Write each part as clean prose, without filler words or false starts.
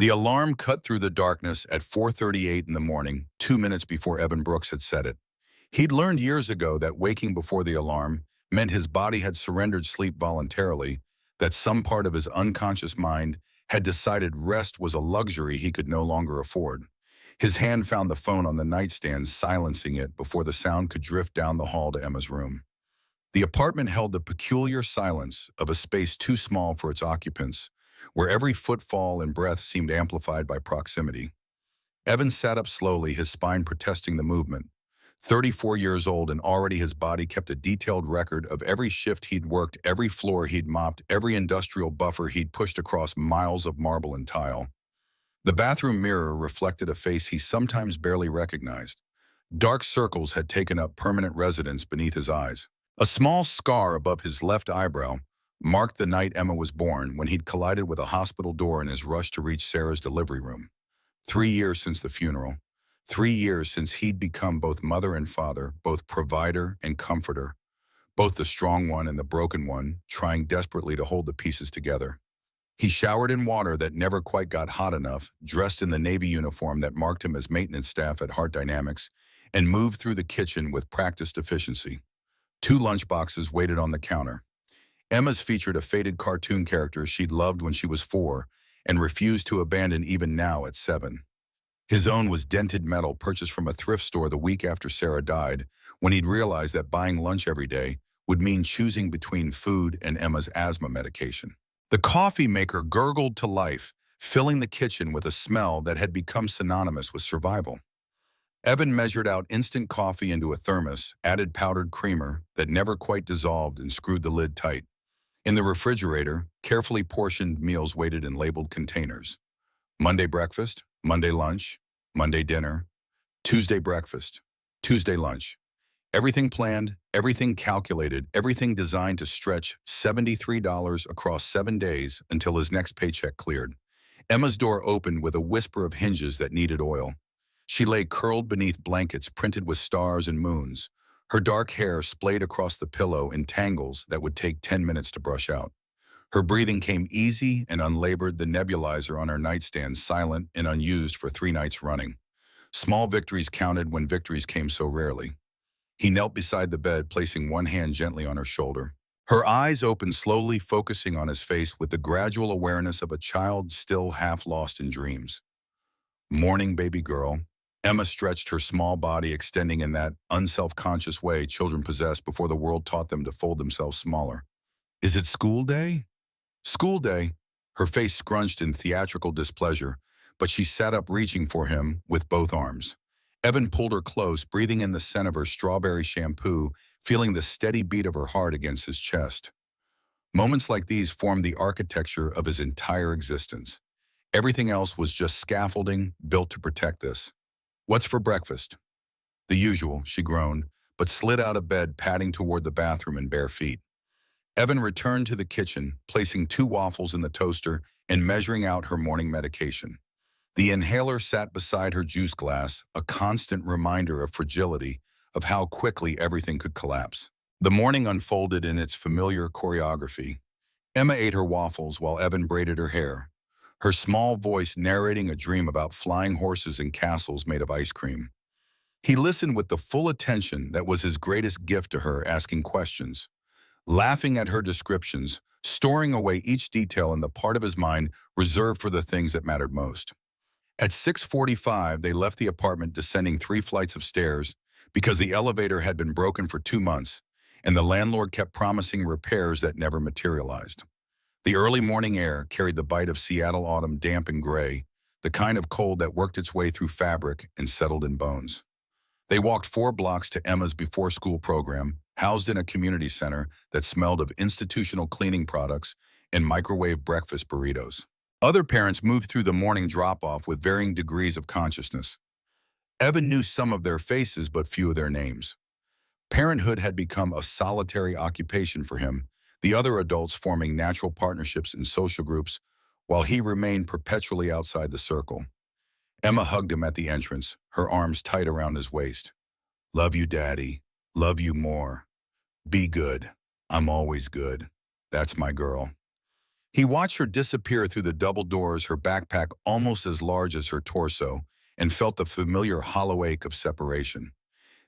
The alarm cut through the darkness at 4:38 in the morning, 2 minutes before Evan Brooks had set it. He'd learned years ago that waking before the alarm meant his body had surrendered sleep voluntarily, that some part of his unconscious mind had decided rest was a luxury he could no longer afford. His hand found the phone on the nightstand, silencing it before the sound could drift down the hall to Emma's room. The apartment held the peculiar silence of a space too small for its occupants, where every footfall and breath seemed amplified by proximity. Evan sat up slowly, his spine protesting the movement. 34 years old, and already his body kept a detailed record of every shift he'd worked, every floor he'd mopped, every industrial buffer he'd pushed across miles of marble and tile. The bathroom mirror reflected a face he sometimes barely recognized. Dark circles had taken up permanent residence beneath his eyes. A small scar above his left eyebrow marked the night Emma was born, when he'd collided with a hospital door in his rush to reach Sarah's delivery room. 3 years since the funeral. 3 years since he'd become both mother and father, both provider and comforter, both the strong one and the broken one, trying desperately to hold the pieces together. He showered in water that never quite got hot enough, dressed in the Navy uniform that marked him as maintenance staff at Heart Dynamics, and moved through the kitchen with practiced efficiency. 2 lunchboxes waited on the counter. Emma's featured a faded cartoon character she'd loved when she was 4 and refused to abandon even now at 7. His own was dented metal purchased from a thrift store the week after Sarah died, when he'd realized that buying lunch every day would mean choosing between food and Emma's asthma medication. The coffee maker gurgled to life, filling the kitchen with a smell that had become synonymous with survival. Evan measured out instant coffee into a thermos, added powdered creamer that never quite dissolved, and screwed the lid tight. In the refrigerator, carefully portioned meals waited in labeled containers. Monday breakfast, Monday lunch, Monday dinner, Tuesday breakfast, Tuesday lunch. Everything planned, everything calculated, everything designed to stretch $73 across 7 days until his next paycheck cleared. Emma's door opened with a whisper of hinges that needed oil. She lay curled beneath blankets printed with stars and moons, her dark hair splayed across the pillow in tangles that would take 10 minutes to brush out. Her breathing came easy and unlabored, the nebulizer on her nightstand silent and unused for 3 nights running. Small victories counted when victories came so rarely. He knelt beside the bed, placing one hand gently on her shoulder. Her eyes opened slowly, focusing on his face with the gradual awareness of a child still half lost in dreams. "Morning, baby girl." Emma stretched her small body, extending in that unself-conscious way children possess before the world taught them to fold themselves smaller. "Is it school day?" "School day." Her face scrunched in theatrical displeasure, but she sat up, reaching for him with both arms. Evan pulled her close, breathing in the scent of her strawberry shampoo, feeling the steady beat of her heart against his chest. Moments like these formed the architecture of his entire existence. Everything else was just scaffolding built to protect this. "What's for breakfast?" "The usual," she groaned, but slid out of bed, padding toward the bathroom in bare feet. Evan returned to the kitchen, placing 2 waffles in the toaster and measuring out her morning medication. The inhaler sat beside her juice glass, a constant reminder of fragility, of how quickly everything could collapse. The morning unfolded in its familiar choreography. Emma ate her waffles while Evan braided her hair, her small voice narrating a dream about flying horses and castles made of ice cream. He listened with the full attention that was his greatest gift to her, asking questions, laughing at her descriptions, storing away each detail in the part of his mind reserved for the things that mattered most. At 6:45, they left the apartment, descending 3 flights of stairs because the elevator had been broken for 2 months, and the landlord kept promising repairs that never materialized. The early morning air carried the bite of Seattle autumn, damp and gray, the kind of cold that worked its way through fabric and settled in bones. They walked 4 blocks to Emma's before-school program, housed in a community center that smelled of institutional cleaning products and microwave breakfast burritos. Other parents moved through the morning drop-off with varying degrees of consciousness. Evan knew some of their faces but few of their names. Parenthood had become a solitary occupation for him, the other adults forming natural partnerships in social groups, while he remained perpetually outside the circle. Emma hugged him at the entrance, her arms tight around his waist. "Love you, Daddy. Love you more. Be good. I'm always good. That's my girl." He watched her disappear through the double doors, her backpack almost as large as her torso, and felt the familiar hollow ache of separation.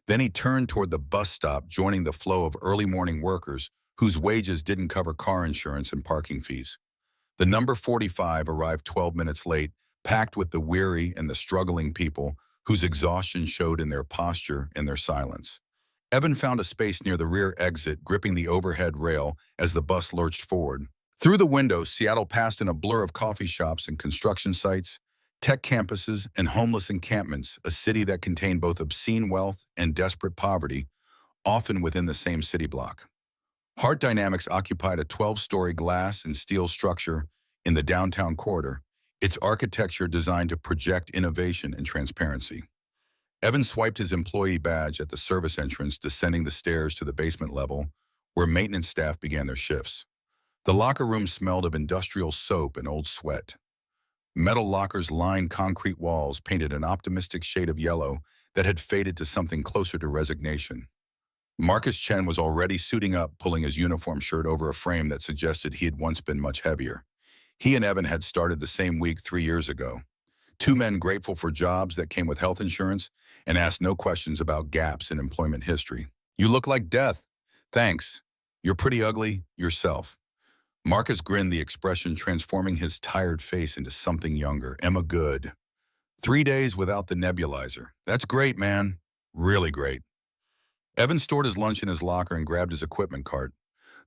Then he turned toward the bus stop, joining the flow of early morning workers whose wages didn't cover car insurance and parking fees. The number 45 arrived 12 minutes late, packed with the weary and the struggling people whose exhaustion showed in their posture and their silence. Evan found a space near the rear exit, gripping the overhead rail as the bus lurched forward. Through the window, Seattle passed in a blur of coffee shops and construction sites, tech campuses, and homeless encampments, a city that contained both obscene wealth and desperate poverty, often within the same city block. Heart Dynamics occupied a 12-story glass and steel structure in the downtown corridor, its architecture designed to project innovation and transparency. Evan swiped his employee badge at the service entrance, descending the stairs to the basement level, where maintenance staff began their shifts. The locker room smelled of industrial soap and old sweat. Metal lockers lined concrete walls, painted an optimistic shade of yellow that had faded to something closer to resignation. Marcus Chen was already suiting up, pulling his uniform shirt over a frame that suggested he had once been much heavier. He and Evan had started the same week 3 years ago. Two men grateful for jobs that came with health insurance and asked no questions about gaps in employment history. "You look like death." "Thanks. You're pretty ugly yourself." Marcus grinned, the expression transforming his tired face into something younger. "Emma, good. 3 days without the nebulizer. That's great, man. Really great." Evan stored his lunch in his locker and grabbed his equipment cart.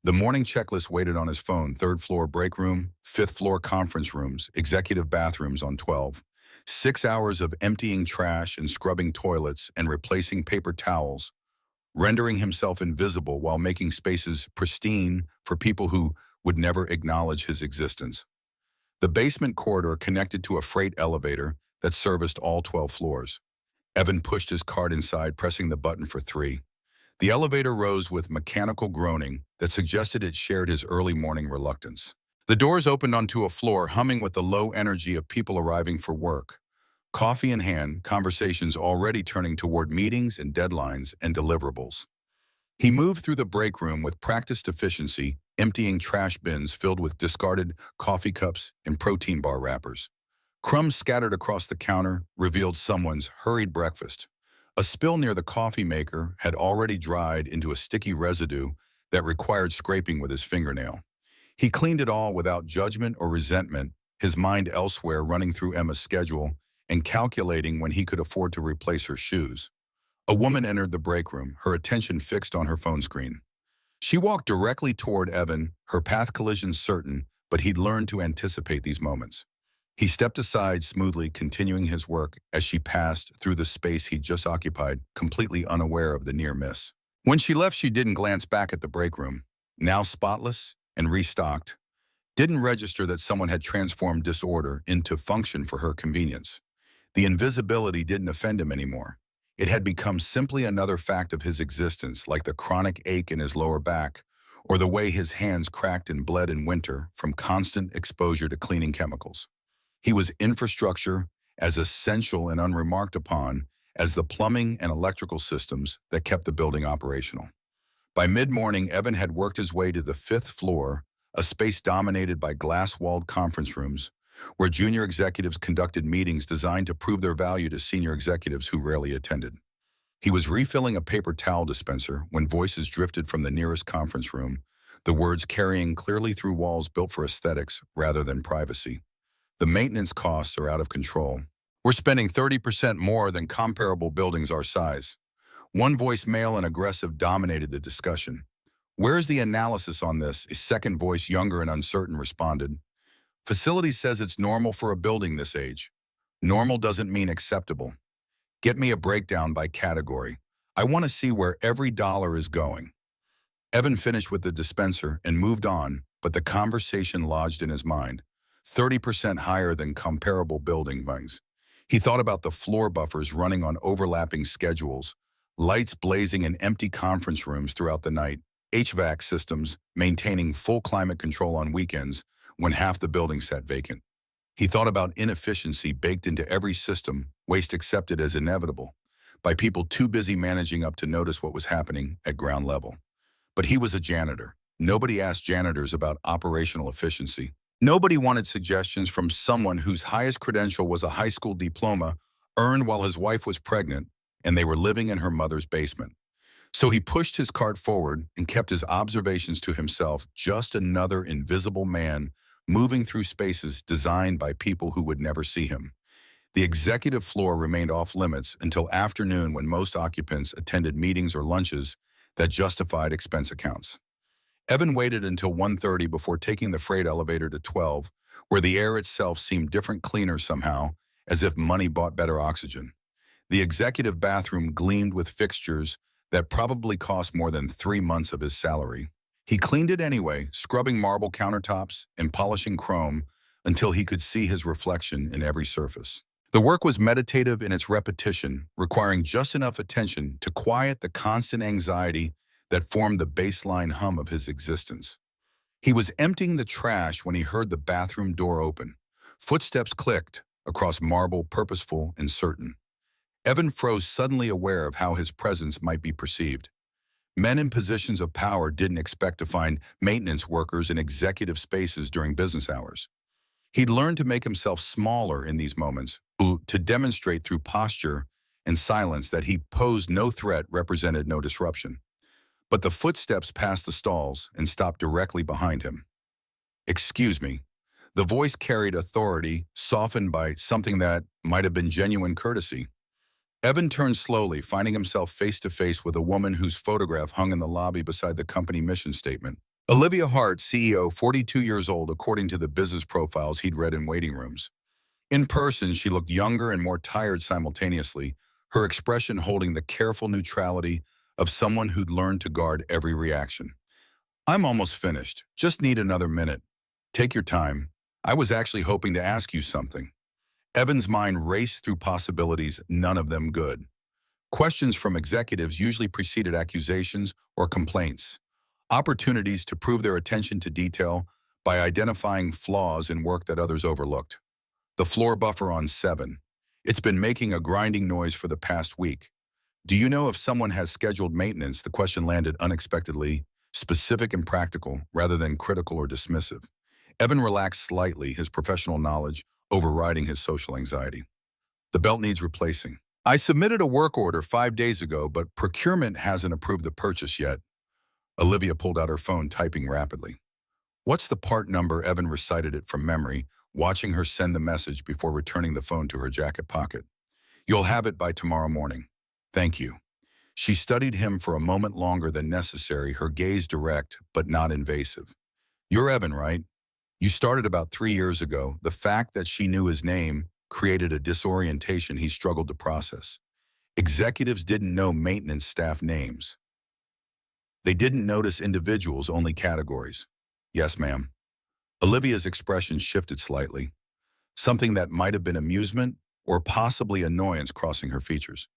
The morning checklist waited on his phone: 3rd floor break room, 5th floor conference rooms, executive bathrooms on 12. 6 hours of emptying trash and scrubbing toilets and replacing paper towels, rendering himself invisible while making spaces pristine for people who would never acknowledge his existence. The basement corridor connected to a freight elevator that serviced all 12 floors. Evan pushed his cart inside, pressing the button for 3. The elevator rose with mechanical groaning that suggested it shared his early morning reluctance. The doors opened onto a floor humming with the low energy of people arriving for work. Coffee in hand, conversations already turning toward meetings and deadlines and deliverables. He moved through the break room with practiced efficiency, emptying trash bins filled with discarded coffee cups and protein bar wrappers. Crumbs scattered across the counter revealed someone's hurried breakfast. A spill near the coffee maker had already dried into a sticky residue that required scraping with his fingernail. He cleaned it all without judgment or resentment, his mind elsewhere, running through Emma's schedule and calculating when he could afford to replace her shoes. A woman entered the break room, her attention fixed on her phone screen. She walked directly toward Evan, her path collision certain, but he'd learned to anticipate these moments. He stepped aside smoothly, continuing his work as she passed through the space he'd just occupied, completely unaware of the near miss. When she left, she didn't glance back at the break room, now spotless and restocked, didn't register that someone had transformed disorder into function for her convenience. The invisibility didn't offend him anymore. It had become simply another fact of his existence, like the chronic ache in his lower back, or the way his hands cracked and bled in winter from constant exposure to cleaning chemicals. He was infrastructure as essential and unremarked upon as the plumbing and electrical systems that kept the building operational. By mid-morning, Evan had worked his way to the 5th floor, a space dominated by glass-walled conference rooms, where junior executives conducted meetings designed to prove their value to senior executives who rarely attended. He was refilling a paper towel dispenser when voices drifted from the nearest conference room, the words carrying clearly through walls built for aesthetics rather than privacy. "The maintenance costs are out of control. We're spending 30% more than comparable buildings our size." One voice, male and aggressive, dominated the discussion. "Where's the analysis on this?" A second voice, younger and uncertain, responded. "Facility says it's normal for a building this age. Normal doesn't mean acceptable. Get me a breakdown by category. I want to see where every dollar is going." Evan finished with the dispenser and moved on, but the conversation lodged in his mind. 30% higher than comparable buildings. He thought about the floor buffers running on overlapping schedules, lights blazing in empty conference rooms throughout the night, HVAC systems maintaining full climate control on weekends when half the building sat vacant. He thought about inefficiency baked into every system, waste accepted as inevitable, by people too busy managing up to notice what was happening at ground level. But he was a janitor. Nobody asked janitors about operational efficiency. Nobody wanted suggestions from someone whose highest credential was a high school diploma earned while his wife was pregnant and they were living in her mother's basement. So he pushed his cart forward and kept his observations to himself, just another invisible man moving through spaces designed by people who would never see him. The executive floor remained off limits until afternoon when most occupants attended meetings or lunches that justified expense accounts. Evan waited until 1:30 before taking the freight elevator to 12, where the air itself seemed different, cleaner somehow, as if money bought better oxygen. The executive bathroom gleamed with fixtures that probably cost more than 3 months of his salary. He cleaned it anyway, scrubbing marble countertops and polishing chrome until he could see his reflection in every surface. The work was meditative in its repetition, requiring just enough attention to quiet the constant anxiety that formed the baseline hum of his existence. He was emptying the trash when he heard the bathroom door open. Footsteps clicked across marble, purposeful and certain. Evan froze, suddenly aware of how his presence might be perceived. Men in positions of power didn't expect to find maintenance workers in executive spaces during business hours. He'd learned to make himself smaller in these moments, to demonstrate through posture and silence that he posed no threat, represented no disruption. But the footsteps passed the stalls and stopped directly behind him. "Excuse me." The voice carried authority, softened by something that might have been genuine courtesy. Evan turned slowly, finding himself face to face with a woman whose photograph hung in the lobby beside the company mission statement. Olivia Hart, CEO, 42 years old, according to the business profiles he'd read in waiting rooms. In person, she looked younger and more tired simultaneously, her expression holding the careful neutrality of someone who'd learned to guard every reaction. "I'm almost finished. Just need another minute. Take your time. I was actually hoping to ask you something." Evan's mind raced through possibilities, none of them good. Questions from executives usually preceded accusations or complaints. Opportunities to prove their attention to detail by identifying flaws in work that others overlooked. The floor buffer on 7. "It's been making a grinding noise for the past week. Do you know if someone has scheduled maintenance?" The question landed unexpectedly, specific and practical, rather than critical or dismissive. Evan relaxed slightly, his professional knowledge overriding his social anxiety. "The belt needs replacing. I submitted a work order 5 days ago, but procurement hasn't approved the purchase yet." Olivia pulled out her phone, typing rapidly. "What's the part number?" Evan recited it from memory, watching her send the message before returning the phone to her jacket pocket. "You'll have it by tomorrow morning. Thank you." She studied him for a moment longer than necessary, her gaze direct but not invasive. "You're Evan, right? You started about 3 years ago." The fact that she knew his name created a disorientation he struggled to process. Executives didn't know maintenance staff names. They didn't notice individuals, only categories. "Yes, ma'am." Olivia's expression shifted slightly, something that might have been amusement or possibly annoyance crossing her features.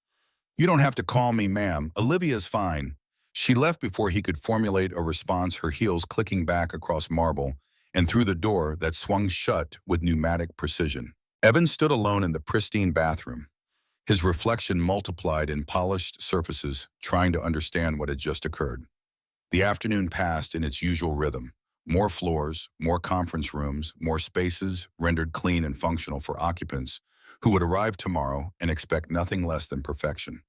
"You don't have to call me ma'am. Olivia's fine." She left before he could formulate a response, her heels clicking back across marble and through the door that swung shut with pneumatic precision. Evan stood alone in the pristine bathroom, his reflection multiplied in polished surfaces, trying to understand what had just occurred. The afternoon passed in its usual rhythm. More floors, more conference rooms, more spaces rendered clean and functional for occupants who would arrive tomorrow and expect nothing less than perfection.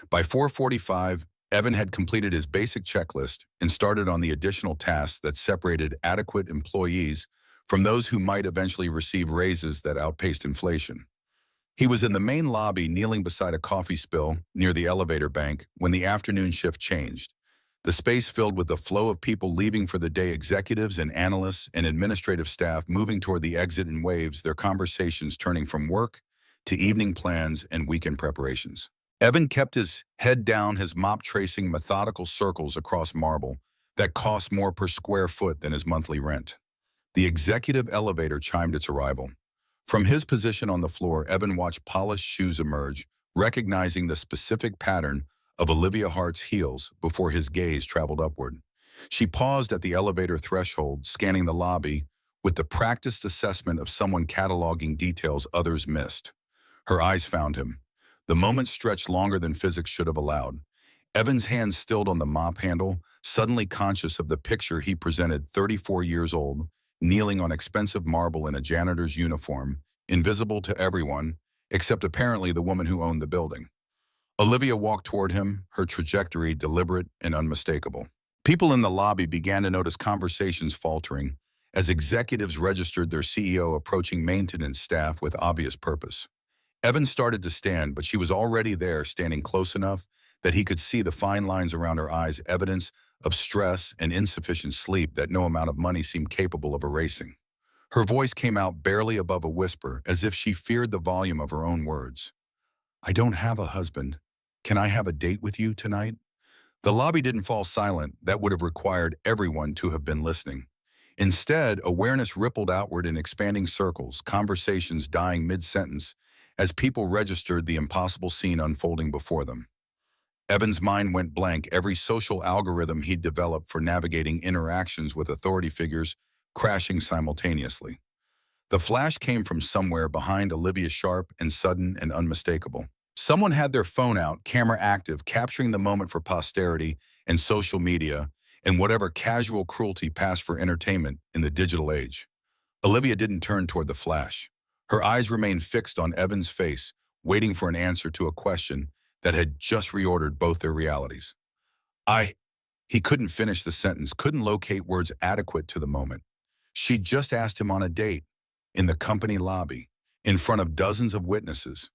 By 4:45, Evan had completed his basic checklist and started on the additional tasks that separated adequate employees from those who might eventually receive raises that outpaced inflation. He was in the main lobby, kneeling beside a coffee spill near the elevator bank, when the afternoon shift changed. The space filled with the flow of people leaving for the day, executives and analysts and administrative staff moving toward the exit in waves, their conversations turning from work to evening plans and weekend preparations. Evan kept his head down, his mop tracing methodical circles across marble that cost more per square foot than his monthly rent. The executive elevator chimed its arrival. From his position on the floor, Evan watched polished shoes emerge, recognizing the specific pattern of Olivia Hart's heels before his gaze traveled upward. She paused at the elevator threshold, scanning the lobby with the practiced assessment of someone cataloging details others missed. Her eyes found him. The moment stretched longer than physics should have allowed. Evan's hand stilled on the mop handle, suddenly conscious of the picture he presented, 34 years old, kneeling on expensive marble in a janitor's uniform, invisible to everyone, except apparently the woman who owned the building. Olivia walked toward him, her trajectory deliberate and unmistakable. People in the lobby began to notice conversations faltering as executives registered their CEO approaching maintenance staff with obvious purpose. Evan started to stand, but she was already there, standing close enough that he could see the fine lines around her eyes, evidence of stress and insufficient sleep that no amount of money seemed capable of erasing. Her voice came out barely above a whisper, as if she feared the volume of her own words. "I don't have a husband. Can I have a date with you tonight?" The lobby didn't fall silent. That would have required everyone to have been listening. Instead, awareness rippled outward in expanding circles, conversations dying mid-sentence, as people registered the impossible scene unfolding before them. Evan's mind went blank, every social algorithm he'd developed for navigating interactions with authority figures crashing simultaneously. The flash came from somewhere behind Olivia, sharp and sudden and unmistakable. Someone had their phone out, camera active, capturing the moment for posterity and social media and whatever casual cruelty passed for entertainment in the digital age. Olivia didn't turn toward the flash. Her eyes remained fixed on Evan's face, waiting for an answer to a question that had just reordered both their realities. He couldn't finish the sentence, couldn't locate words adequate to the moment. She'd just asked him on a date, in the company lobby, in front of dozens of witnesses.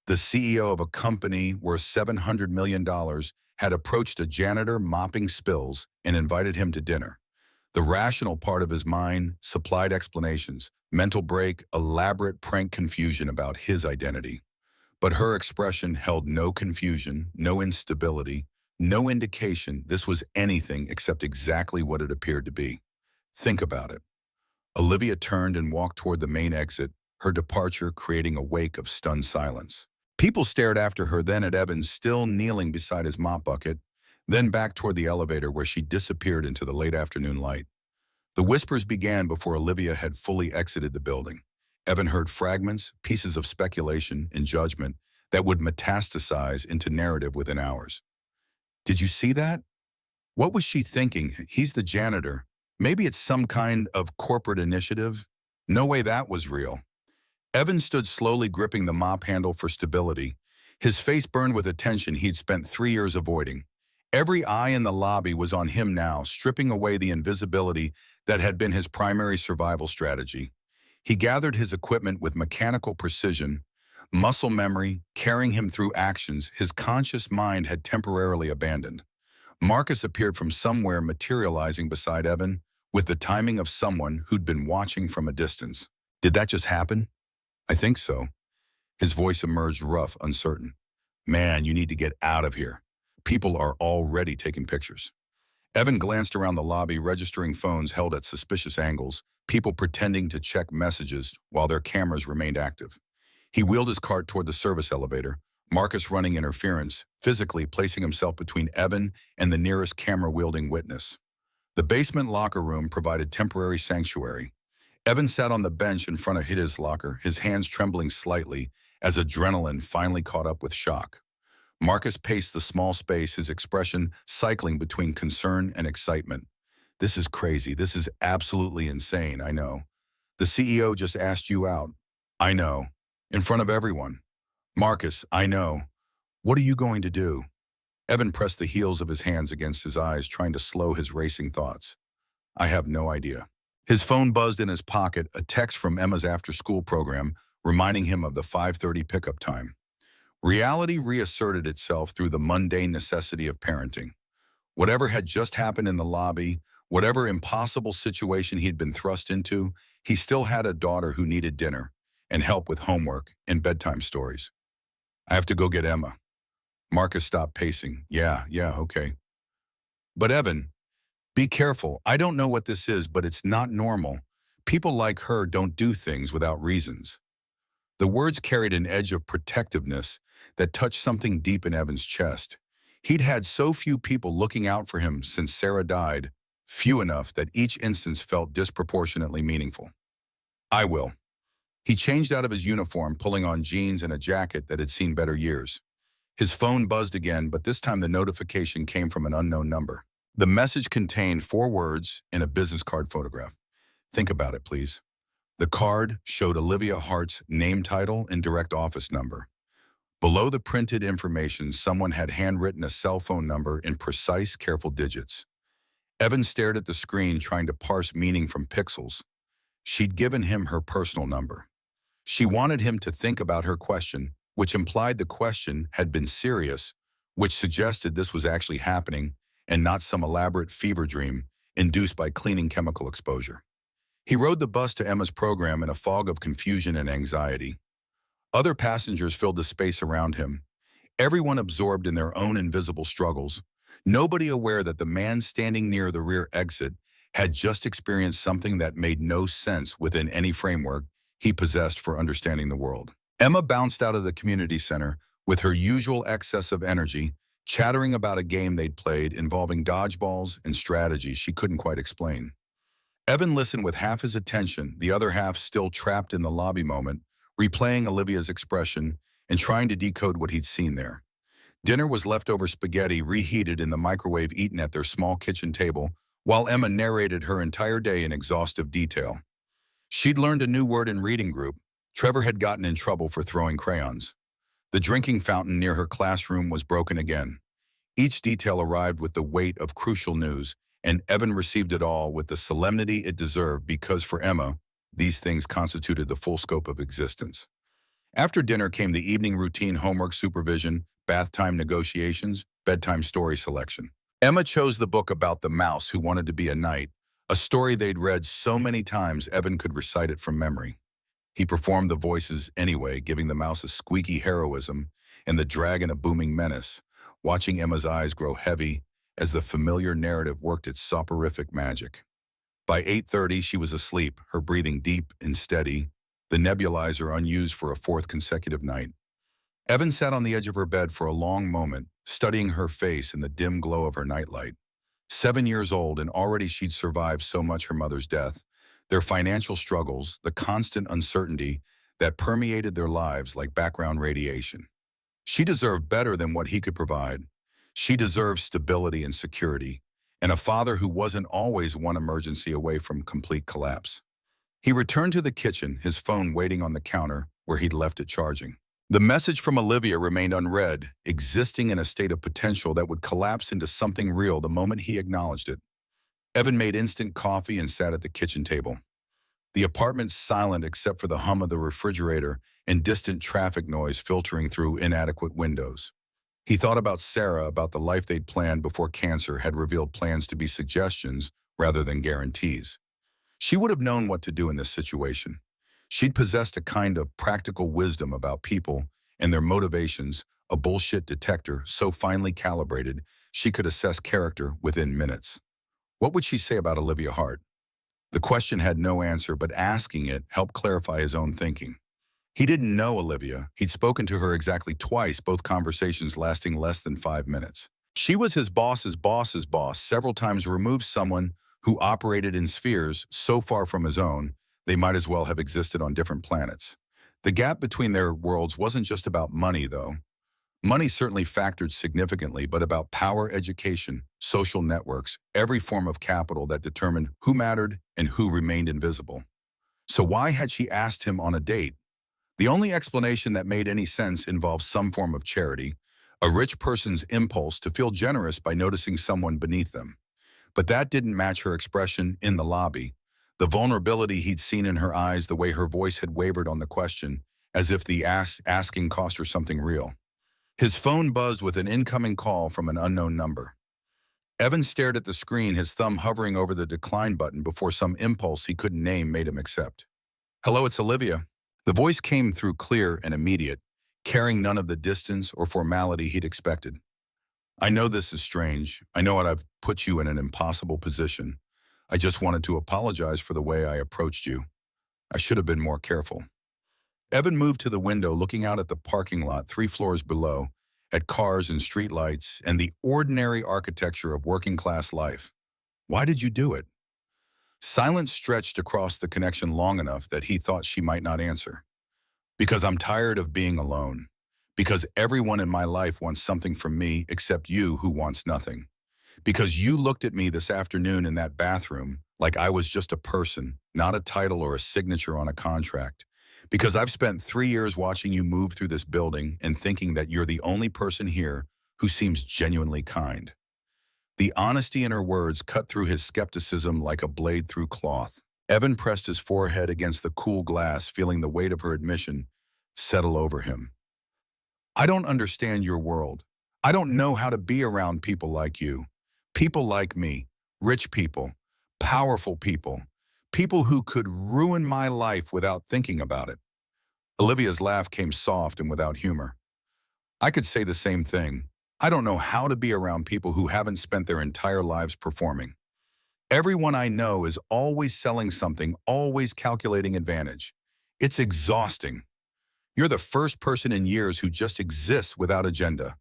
The CEO of a company worth $700 million had approached a janitor mopping spills and invited him to dinner. The rational part of his mind supplied explanations, mental break, elaborate prank confusion about his identity. But her expression held no confusion, no instability, no indication this was anything except exactly what it appeared to be. Think about it. Olivia turned and walked toward the main exit, her departure creating a wake of stunned silence. People stared after her, then at Evans still kneeling beside his mop bucket, then back toward the elevator where she disappeared into the late afternoon light. The whispers began before Olivia had fully exited the building. Evan heard fragments, pieces of speculation and judgment that would metastasize into narrative within hours. "Did you see that? What was she thinking? He's the janitor. Maybe it's some kind of corporate initiative. No way that was real." Evan stood slowly, gripping the mop handle for stability. His face burned with a tension he'd spent 3 years avoiding. Every eye in the lobby was on him now, stripping away the invisibility that had been his primary survival strategy. He gathered his equipment with mechanical precision, muscle memory carrying him through actions his conscious mind had temporarily abandoned. Marcus appeared from somewhere, materializing beside Evan with the timing of someone who'd been watching from a distance. "Did that just happen?" "I think so." His voice emerged rough, uncertain. "Man, you need to get out of here. People are already taking pictures." Evan glanced around the lobby, registering phones held at suspicious angles, people pretending to check messages while their cameras remained active. He wheeled his cart toward the service elevator, Marcus running interference, physically placing himself between Evan and the nearest camera-wielding witness. The basement locker room provided temporary sanctuary. Evan sat on the bench in front of his locker, his hands trembling slightly as adrenaline finally caught up with shock. Marcus paced the small space, his expression cycling between concern and excitement. "This is crazy. This is absolutely insane, I know. The CEO just asked you out." "I know. In front of everyone." "Marcus, I know. What are you going to do?" Evan pressed the heels of his hands against his eyes, trying to slow his racing thoughts. "I have no idea." His phone buzzed in his pocket, a text from Emma's after-school program reminding him of the 5:30 pickup time. Reality reasserted itself through the mundane necessity of parenting. Whatever had just happened in the lobby, whatever impossible situation he'd been thrust into, he still had a daughter who needed dinner and help with homework and bedtime stories. "I have to go get Emma." Marcus stopped pacing. Yeah, okay. "But Evan, be careful. I don't know what this is, but it's not normal. People like her don't do things without reasons." The words carried an edge of protectiveness that touched something deep in Evan's chest. He'd had so few people looking out for him since Sarah died, few enough that each instance felt disproportionately meaningful. "I will." He changed out of his uniform, pulling on jeans and a jacket that had seen better years. His phone buzzed again, but this time the notification came from an unknown number. The message contained 4 words in a business card photograph. Think about it, please. The card showed Olivia Hart's name title and direct office number. Below the printed information, someone had handwritten a cell phone number in precise, careful digits. Evan stared at the screen, trying to parse meaning from pixels. She'd given him her personal number. She wanted him to think about her question, which implied the question had been serious, which suggested this was actually happening and not some elaborate fever dream induced by cleaning chemical exposure. He rode the bus to Emma's program in a fog of confusion and anxiety. Other passengers filled the space around him, everyone absorbed in their own invisible struggles, nobody aware that the man standing near the rear exit had just experienced something that made no sense within any framework he possessed for understanding the world. Emma bounced out of the community center with her usual excess of energy, chattering about a game they'd played involving dodgeballs and strategies she couldn't quite explain. Evan listened with half his attention, the other half still trapped in the lobby moment, replaying Olivia's expression and trying to decode what he'd seen there. Dinner was leftover spaghetti reheated in the microwave eaten at their small kitchen table, while Emma narrated her entire day in exhaustive detail. She'd learned a new word in reading group. Trevor had gotten in trouble for throwing crayons. The drinking fountain near her classroom was broken again. Each detail arrived with the weight of crucial news, and Evan received it all with the solemnity it deserved because for Emma, these things constituted the full scope of existence. After dinner came the evening routine homework supervision, bath time negotiations, bedtime story selection. Emma chose the book about the mouse who wanted to be a knight, a story they'd read so many times Evan could recite it from memory. He performed the voices anyway, giving the mouse a squeaky heroism and the dragon a booming menace, watching Emma's eyes grow heavy as the familiar narrative worked its soporific magic. By 8:30, she was asleep, her breathing deep and steady, the nebulizer unused for a fourth consecutive night. Evan sat on the edge of her bed for a long moment, studying her face in the dim glow of her nightlight. 7 years old, and already she'd survived so much: her mother's death, their financial struggles, the constant uncertainty that permeated their lives like background radiation. She deserved better than what he could provide. She deserved stability and security, and a father who wasn't always one emergency away from complete collapse. He returned to the kitchen, his phone waiting on the counter where he'd left it charging. The message from Olivia remained unread, existing in a state of potential that would collapse into something real the moment he acknowledged it. Evan made instant coffee and sat at the kitchen table. The apartment silent except for the hum of the refrigerator and distant traffic noise filtering through inadequate windows. He thought about Sarah, about the life they'd planned before cancer had revealed plans to be suggestions rather than guarantees. She would have known what to do in this situation. She'd possessed a kind of practical wisdom about people and their motivations, a bullshit detector so finely calibrated she could assess character within minutes. What would she say about Olivia Hart? The question had no answer, but asking it helped clarify his own thinking. He didn't know Olivia. He'd spoken to her exactly twice, both conversations lasting less than 5 minutes. She was his boss's boss's boss, several times removed, someone who operated in spheres so far from his own, they might as well have existed on different planets. The gap between their worlds wasn't just about money, though. Money certainly factored significantly, but about power, education, social networks, every form of capital that determined who mattered and who remained invisible. So why had she asked him on a date? The only explanation that made any sense involved some form of charity, a rich person's impulse to feel generous by noticing someone beneath them. But that didn't match her expression in the lobby, the vulnerability he'd seen in her eyes, the way her voice had wavered on the question, as if the asking cost her something real. His phone buzzed with an incoming call from an unknown number. Evan stared at the screen, his thumb hovering over the decline button before some impulse he couldn't name made him accept. "Hello, it's Olivia." The voice came through clear and immediate, carrying none of the distance or formality he'd expected. "I know this is strange. I know I've put you in an impossible position. I just wanted to apologize for the way I approached you. I should have been more careful." Evan moved to the window, looking out at the parking lot 3 floors below, at cars and streetlights and the ordinary architecture of working-class life. Why did you do it? Silence stretched across the connection long enough that he thought she might not answer. "Because I'm tired of being alone. Because everyone in my life wants something from me except you, who wants nothing. Because you looked at me this afternoon in that bathroom, like I was just a person, not a title or a signature on a contract. Because I've spent 3 years watching you move through this building and thinking that you're the only person here who seems genuinely kind. The honesty in her words cut through his skepticism like a blade through cloth. Evan pressed his forehead against the cool glass, feeling the weight of her admission settle over him. I don't understand your world. I don't know how to be around people like you. People like me, rich people, powerful people, people who could ruin my life without thinking about it. Olivia's laugh came soft and without humor. I could say the same thing. I don't know how to be around people who haven't spent their entire lives performing. Everyone I know is always selling something, always calculating advantage. It's exhausting. You're the first person in years who just exists without agenda.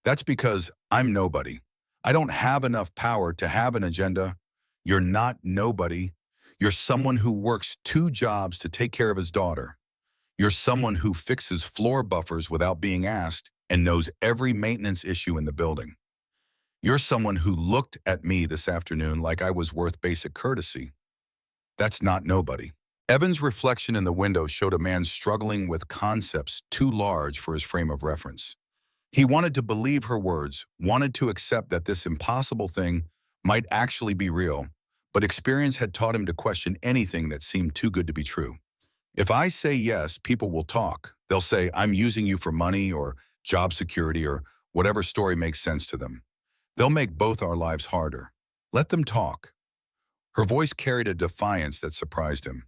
That's because I'm nobody. I don't have enough power to have an agenda. You're not nobody. You're someone who works 2 jobs to take care of his daughter. You're someone who fixes floor buffers without being asked and knows every maintenance issue in the building. You're someone who looked at me this afternoon like I was worth basic courtesy. That's not nobody. Evan's reflection in the window showed a man struggling with concepts too large for his frame of reference. He wanted to believe her words, wanted to accept that this impossible thing might actually be real, but experience had taught him to question anything that seemed too good to be true. If I say yes, people will talk. They'll say I'm using you for money or job security or whatever story makes sense to them. They'll make both our lives harder. Let them talk. Her voice carried a defiance that surprised him.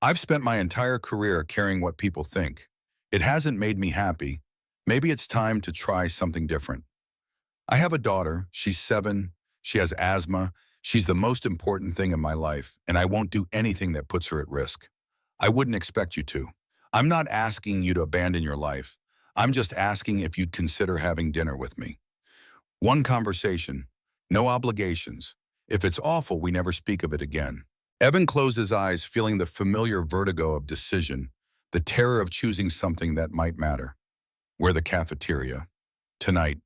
I've spent my entire career caring what people think. It hasn't made me happy. Maybe it's time to try something different. I have a daughter. She's 7. She has asthma. She's the most important thing in my life, and I won't do anything that puts her at risk. I wouldn't expect you to. I'm not asking you to abandon your life. I'm just asking if you'd consider having dinner with me. One conversation, no obligations. If it's awful, we never speak of it again. Evan closed his eyes, feeling the familiar vertigo of decision, the terror of choosing something that might matter. Where the cafeteria? Tonight,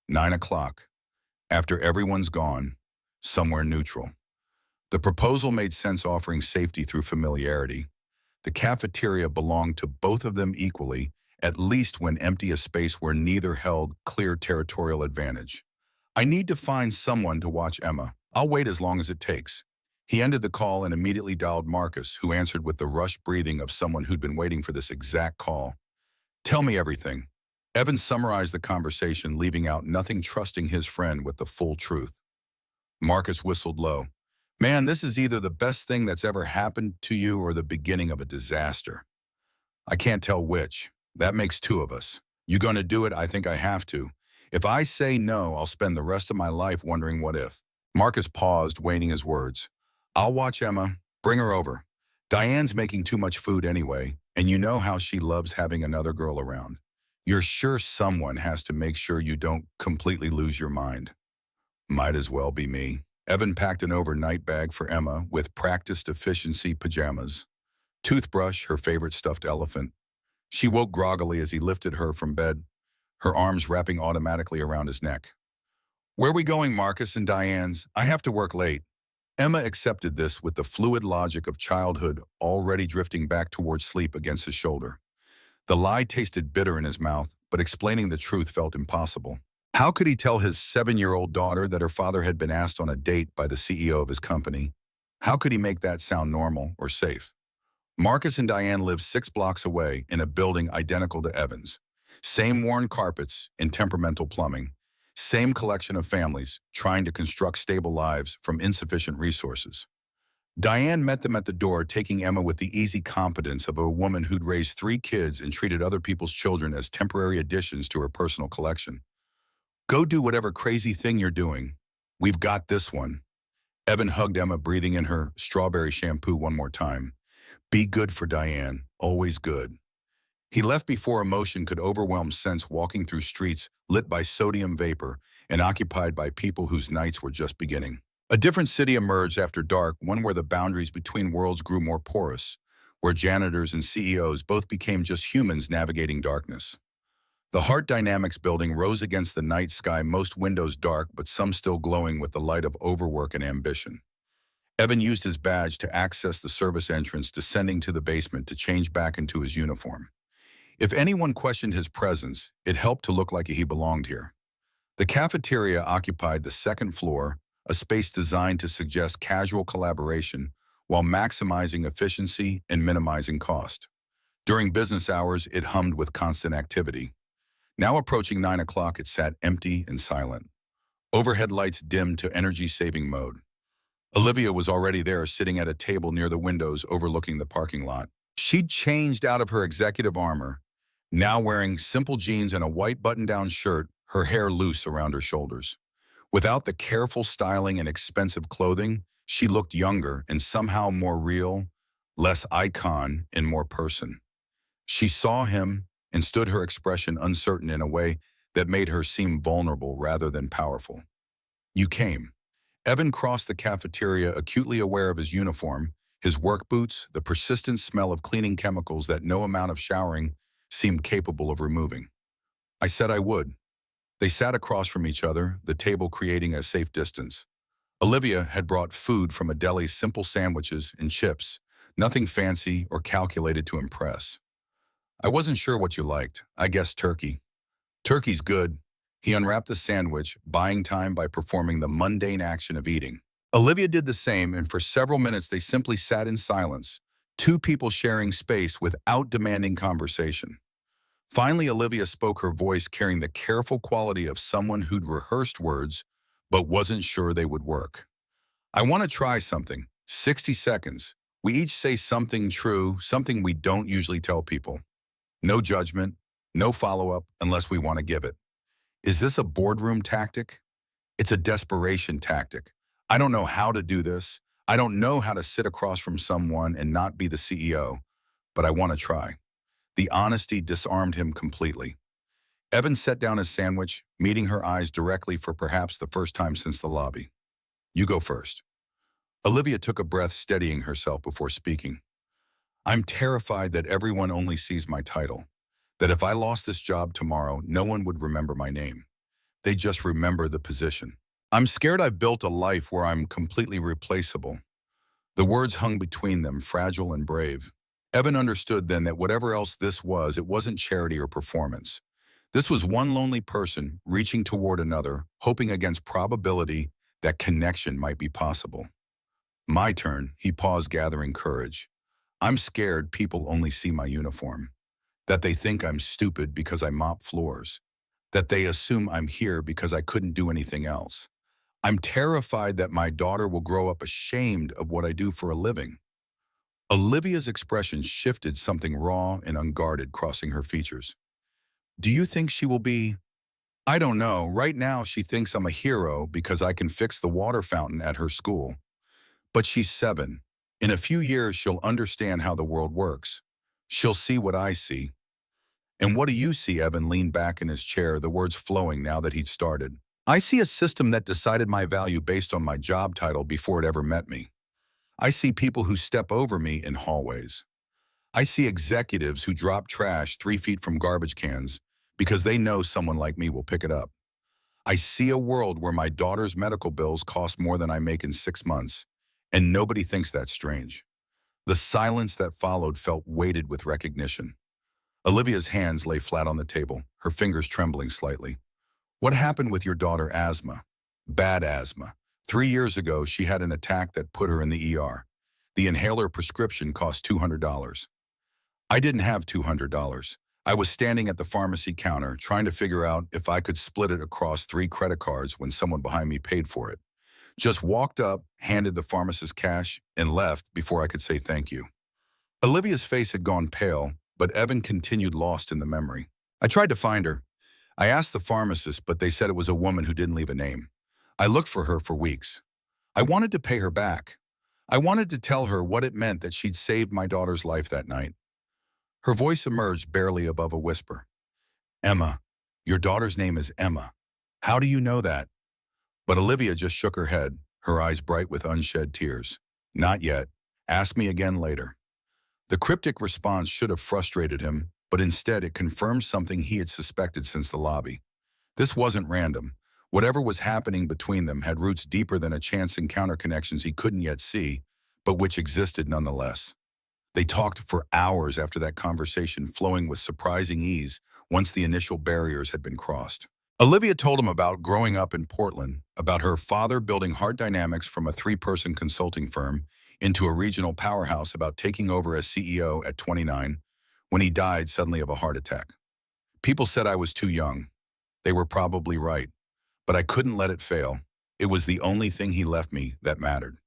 9 o'clock. After everyone's gone, somewhere neutral. The proposal made sense, offering safety through familiarity. The cafeteria belonged to both of them equally, at least when empty a space where neither held clear territorial advantage. I need to find someone to watch Emma. I'll wait as long as it takes. He ended the call and immediately dialed Marcus, who answered with the rushed breathing of someone who'd been waiting for this exact call. Tell me everything. Evan summarized the conversation, leaving out nothing, trusting his friend with the full truth. Marcus whistled low. Man, this is either the best thing that's ever happened to you or the beginning of a disaster. I can't tell which. That makes 2 of us. You gonna do it? I think I have to. If I say no, I'll spend the rest of my life wondering what if. Marcus paused, weighing his words. I'll watch Emma. Bring her over. Diane's making too much food anyway, and you know how she loves having another girl around. You're sure someone has to make sure you don't completely lose your mind. Might as well be me. Evan packed an overnight bag for Emma with practiced efficiency pajamas. Toothbrush, her favorite stuffed elephant. She woke groggily as he lifted her from bed, her arms wrapping automatically around his neck. Where are we going, Marcus and Diane's? I have to work late. Emma accepted this with the fluid logic of childhood already drifting back towards sleep against his shoulder. The lie tasted bitter in his mouth, but explaining the truth felt impossible. How could he tell his 7-year-old daughter that her father had been asked on a date by the CEO of his company? How could he make that sound normal or safe? Marcus and Diane lived 6 blocks away in a building identical to Evan's. Same worn carpets and temperamental plumbing. Same collection of families trying to construct stable lives from insufficient resources. Diane met them at the door, taking Emma with the easy confidence of a woman who'd raised 3 kids and treated other people's children as temporary additions to her personal collection. Go do whatever crazy thing you're doing. We've got this one. Evan hugged Emma, breathing in her strawberry shampoo one more time. Be good for Diane, always good. He left before emotion could overwhelm sense, walking through streets lit by sodium vapor and occupied by people whose nights were just beginning. A different city emerged after dark, one where the boundaries between worlds grew more porous, where janitors and CEOs both became just humans navigating darkness. The Heart Dynamics building rose against the night sky, most windows dark but some still glowing with the light of overwork and ambition. Evan used his badge to access the service entrance, descending to the basement to change back into his uniform. If anyone questioned his presence, it helped to look like he belonged here. The cafeteria occupied the second floor, a space designed to suggest casual collaboration while maximizing efficiency and minimizing cost. During business hours, it hummed with constant activity. Now approaching 9 o'clock, it sat empty and silent. Overhead lights dimmed to energy-saving mode. Olivia was already there, sitting at a table near the windows overlooking the parking lot. She'd changed out of her executive armor, now wearing simple jeans and a white button-down shirt, her hair loose around her shoulders. Without the careful styling and expensive clothing, she looked younger and somehow more real, less icon and more person. She saw him and stood, her expression uncertain in a way that made her seem vulnerable rather than powerful. You came. Evan crossed the cafeteria, acutely aware of his uniform, his work boots, the persistent smell of cleaning chemicals that no amount of showering seemed capable of removing. I said I would. They sat across from each other, the table creating a safe distance. Olivia had brought food from a deli, simple sandwiches and chips, nothing fancy or calculated to impress. I wasn't sure what you liked. I guessed turkey. Turkey's good. He unwrapped the sandwich, buying time by performing the mundane action of eating. Olivia did the same, and for several minutes they simply sat in silence, two people sharing space without demanding conversation. Finally, Olivia spoke, her voice carrying the careful quality of someone who'd rehearsed words but wasn't sure they would work. I want to try something. 60 seconds. We each say something true, something we don't usually tell people. No judgment, no follow-up unless we want to give it. Is this a boardroom tactic? It's a desperation tactic. I don't know how to do this. I don't know how to sit across from someone and not be the CEO, but I want to try. The honesty disarmed him completely. Evan set down his sandwich, meeting her eyes directly for perhaps the first time since the lobby. You go first. Olivia took a breath, steadying herself before speaking. I'm terrified that everyone only sees my title, that if I lost this job tomorrow, no one would remember my name. They just remember the position. I'm scared I've built a life where I'm completely replaceable. The words hung between them, fragile and brave. Evan understood then that whatever else this was, it wasn't charity or performance. This was one lonely person reaching toward another, hoping against probability that connection might be possible. My turn, he paused, gathering courage. I'm scared people only see my uniform, that they think I'm stupid because I mop floors, that they assume I'm here because I couldn't do anything else. I'm terrified that my daughter will grow up ashamed of what I do for a living. Olivia's expression shifted, something raw and unguarded crossing her features. Do you think she will be? I don't know. Right now she thinks I'm a hero because I can fix the water fountain at her school. But she's 7. In a few years she'll understand how the world works. She'll see what I see. And what do you see? Evan leaned back in his chair, the words flowing now that he'd started. I see a system that decided my value based on my job title before it ever met me. I see people who step over me in hallways. I see executives who drop trash 3 feet from garbage cans because they know someone like me will pick it up. I see a world where my daughter's medical bills cost more than I make in 6 months, and nobody thinks that's strange. The silence that followed felt weighted with recognition. Olivia's hands lay flat on the table, her fingers trembling slightly. What happened with your daughter? Asthma. Bad asthma. 3 years ago, she had an attack that put her in the ER. The inhaler prescription cost $200. I didn't have $200. I was standing at the pharmacy counter trying to figure out if I could split it across 3 credit cards when someone behind me paid for it. Just walked up, handed the pharmacist cash, and left before I could say thank you. Olivia's face had gone pale, but Evan continued, lost in the memory. I tried to find her. I asked the pharmacist, but they said it was a woman who didn't leave a name. I looked for her for weeks. I wanted to pay her back. I wanted to tell her what it meant that she'd saved my daughter's life that night. Her voice emerged barely above a whisper. Emma, your daughter's name is Emma. How do you know that? But Olivia just shook her head, her eyes bright with unshed tears. Not yet. Ask me again later. The cryptic response should have frustrated him, but instead it confirmed something he had suspected since the lobby. This wasn't random. Whatever was happening between them had roots deeper than a chance encounter, connections he couldn't yet see, but which existed nonetheless. They talked for hours after that conversation, flowing with surprising ease once the initial barriers had been crossed. Olivia told him about growing up in Portland, about her father building Heart Dynamics from a three-person consulting firm into a regional powerhouse, about taking over as CEO at 29 when he died suddenly of a heart attack. People said I was too young. They were probably right, but I couldn't let it fail. It was the only thing he left me that mattered.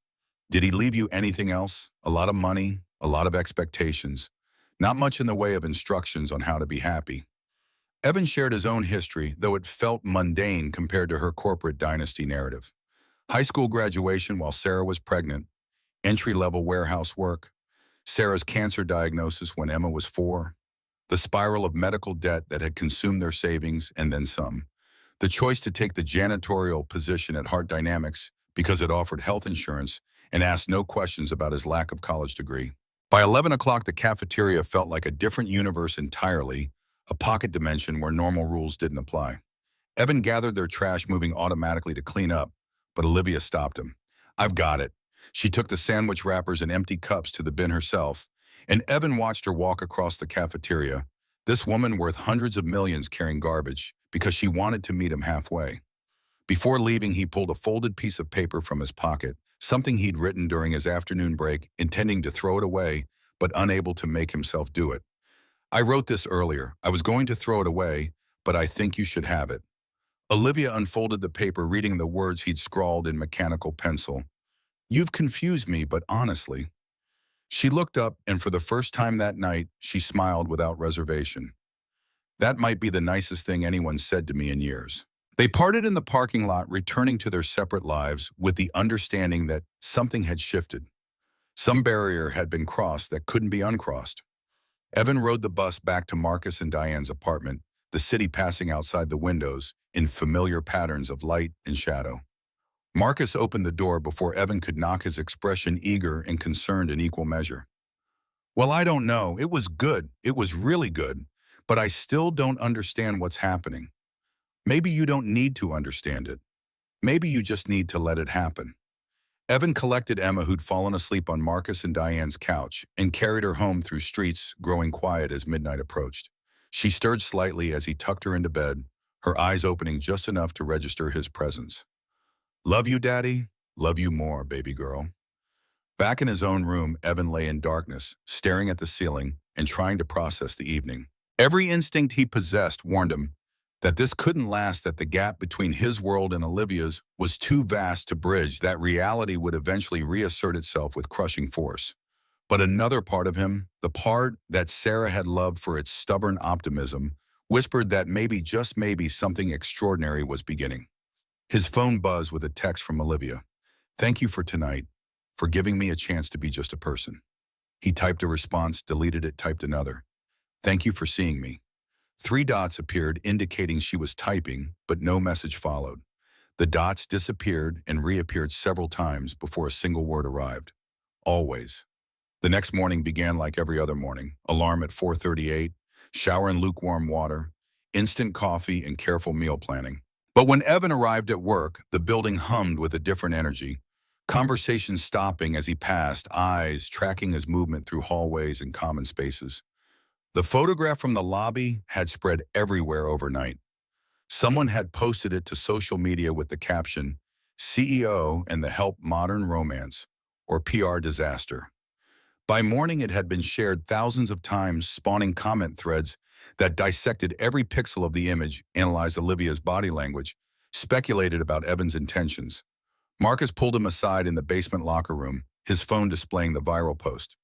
Did he leave you anything else? A lot of money, a lot of expectations, not much in the way of instructions on how to be happy. Evan shared his own history, though it felt mundane compared to her corporate dynasty narrative. High school graduation while Sarah was pregnant, entry-level warehouse work, Sarah's cancer diagnosis when Emma was 4, the spiral of medical debt that had consumed their savings and then some, the choice to take the janitorial position at Heart Dynamics because it offered health insurance and asked no questions about his lack of college degree. By 11 o'clock, the cafeteria felt like a different universe entirely, a pocket dimension where normal rules didn't apply. Evan gathered their trash, moving automatically to clean up, but Olivia stopped him. "I've got it." She took the sandwich wrappers and empty cups to the bin herself, and Evan watched her walk across the cafeteria, this woman worth hundreds of millions carrying garbage, because she wanted to meet him halfway. Before leaving, he pulled a folded piece of paper from his pocket, something he'd written during his afternoon break, intending to throw it away, but unable to make himself do it. "I wrote this earlier. I was going to throw it away, but I think you should have it." Olivia unfolded the paper, reading the words he'd scrawled in mechanical pencil. "You've confused me, but honestly." She looked up, and for the first time that night, she smiled without reservation. "That might be the nicest thing anyone said to me in years." They parted in the parking lot, returning to their separate lives with the understanding that something had shifted. Some barrier had been crossed that couldn't be uncrossed. Evan rode the bus back to Marcus and Diane's apartment, the city passing outside the windows in familiar patterns of light and shadow. Marcus opened the door before Evan could knock, his expression eager and concerned in equal measure. "Well, I don't know. It was good. It was really good. But I still don't understand what's happening." "Maybe you don't need to understand it. Maybe you just need to let it happen." Evan collected Emma, who'd fallen asleep on Marcus and Diane's couch, and carried her home through streets growing quiet as midnight approached. She stirred slightly as he tucked her into bed, her eyes opening just enough to register his presence. "Love you, Daddy. Love you more, baby girl." Back in his own room, Evan lay in darkness, staring at the ceiling and trying to process the evening. Every instinct he possessed warned him that this couldn't last, that the gap between his world and Olivia's was too vast to bridge, that reality would eventually reassert itself with crushing force. But another part of him, the part that Sarah had loved for its stubborn optimism, whispered that maybe, just maybe, something extraordinary was beginning. His phone buzzed with a text from Olivia. "Thank you for tonight, for giving me a chance to be just a person." He typed a response, deleted it, typed another. "Thank you for seeing me." 3 dots appeared, indicating she was typing, but no message followed. The dots disappeared and reappeared several times before a single word arrived. "Always." The next morning began like every other morning. Alarm at 4:38, shower in lukewarm water, instant coffee, and careful meal planning. But when Evan arrived at work, the building hummed with a different energy. Conversations stopping as he passed, eyes tracking his movement through hallways and common spaces. The photograph from the lobby had spread everywhere overnight. Someone had posted it to social media with the caption, "CEO and the Help Modern Romance," or PR disaster. By morning, it had been shared thousands of times, spawning comment threads that dissected every pixel of the image, analyzed Olivia's body language, speculated about Evan's intentions. Marcus pulled him aside in the basement locker room, his phone displaying the viral post.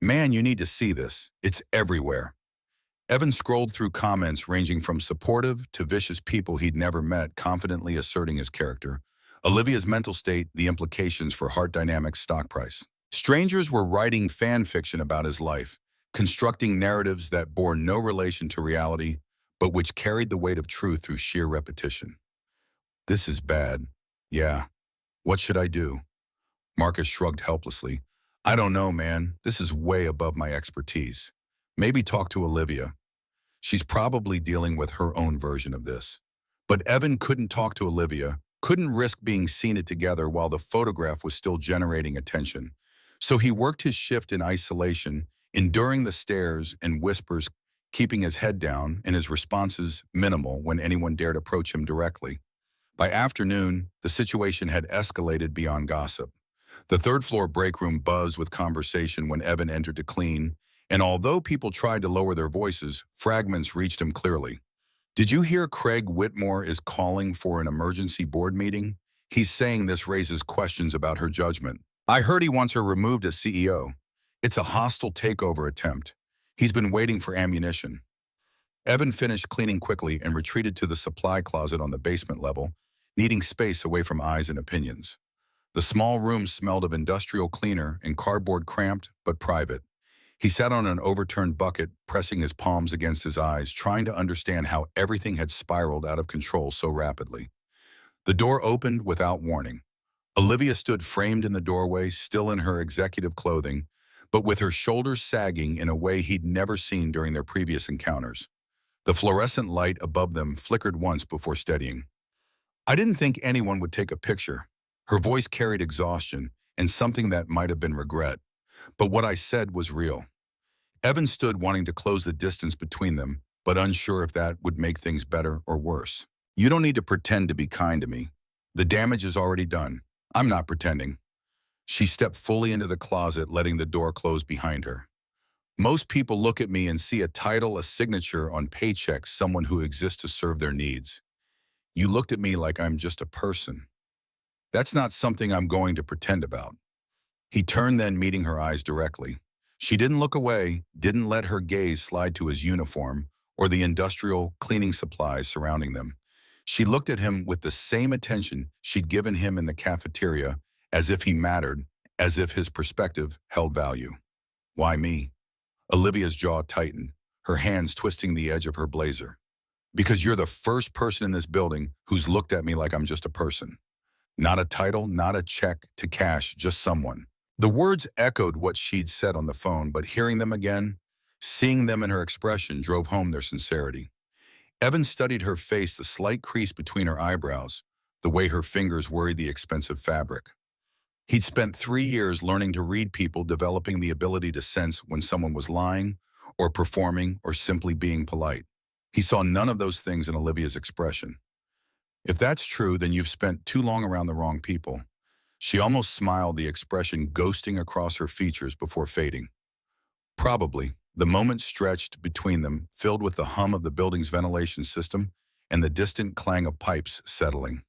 "Man, you need to see this. It's everywhere." Evan scrolled through comments ranging from supportive to vicious, people he'd never met confidently asserting his character, Olivia's mental state, the implications for Heart Dynamics' stock price. Strangers were writing fan fiction about his life, constructing narratives that bore no relation to reality, but which carried the weight of truth through sheer repetition. "This is bad. Yeah. What should I do?" Marcus shrugged helplessly. "I don't know, man. This is way above my expertise. Maybe talk to Olivia. She's probably dealing with her own version of this." But Evan couldn't talk to Olivia, couldn't risk being seen it together while the photograph was still generating attention. So he worked his shift in isolation, enduring the stares and whispers, keeping his head down and his responses minimal when anyone dared approach him directly. By afternoon, the situation had escalated beyond gossip. The third-floor break room buzzed with conversation when Evan entered to clean, and although people tried to lower their voices, fragments reached him clearly. "Did you hear Craig Whitmore is calling for an emergency board meeting? He's saying this raises questions about her judgment. I heard he wants her removed as CEO. It's a hostile takeover attempt. He's been waiting for ammunition." Evan finished cleaning quickly and retreated to the supply closet on the basement level, needing space away from eyes and opinions. The small room smelled of industrial cleaner and cardboard, cramped but private. He sat on an overturned bucket, pressing his palms against his eyes, trying to understand how everything had spiraled out of control so rapidly. The door opened without warning. Olivia stood framed in the doorway, still in her executive clothing, but with her shoulders sagging in a way he'd never seen during their previous encounters. The fluorescent light above them flickered once before steadying. "I didn't think anyone would take a picture." Her voice carried exhaustion and something that might have been regret. "But what I said was real." Evan stood wanting to close the distance between them, but unsure if that would make things better or worse. "You don't need to pretend to be kind to me. The damage is already done. I'm not pretending." She stepped fully into the closet, letting the door close behind her. "Most people look at me and see a title, a signature on paychecks, someone who exists to serve their needs. You looked at me like I'm just a person. That's not something I'm going to pretend about." He turned then, meeting her eyes directly. She didn't look away, didn't let her gaze slide to his uniform or the industrial cleaning supplies surrounding them. She looked at him with the same attention she'd given him in the cafeteria, as if he mattered, as if his perspective held value. "Why me?" Olivia's jaw tightened, her hands twisting the edge of her blazer. "Because you're the first person in this building who's looked at me like I'm just a person. Not a title, not a check to cash, just someone." The words echoed what she'd said on the phone, but hearing them again, seeing them in her expression, drove home their sincerity. Evan studied her face, the slight crease between her eyebrows, the way her fingers worried the expensive fabric. He'd spent 3 years learning to read people, developing the ability to sense when someone was lying, or performing, or simply being polite. He saw none of those things in Olivia's expression. "If that's true, then you've spent too long around the wrong people." She almost smiled, the expression ghosting across her features before fading. "Probably." The moment stretched between them, filled with the hum of the building's ventilation system and the distant clang of pipes settling.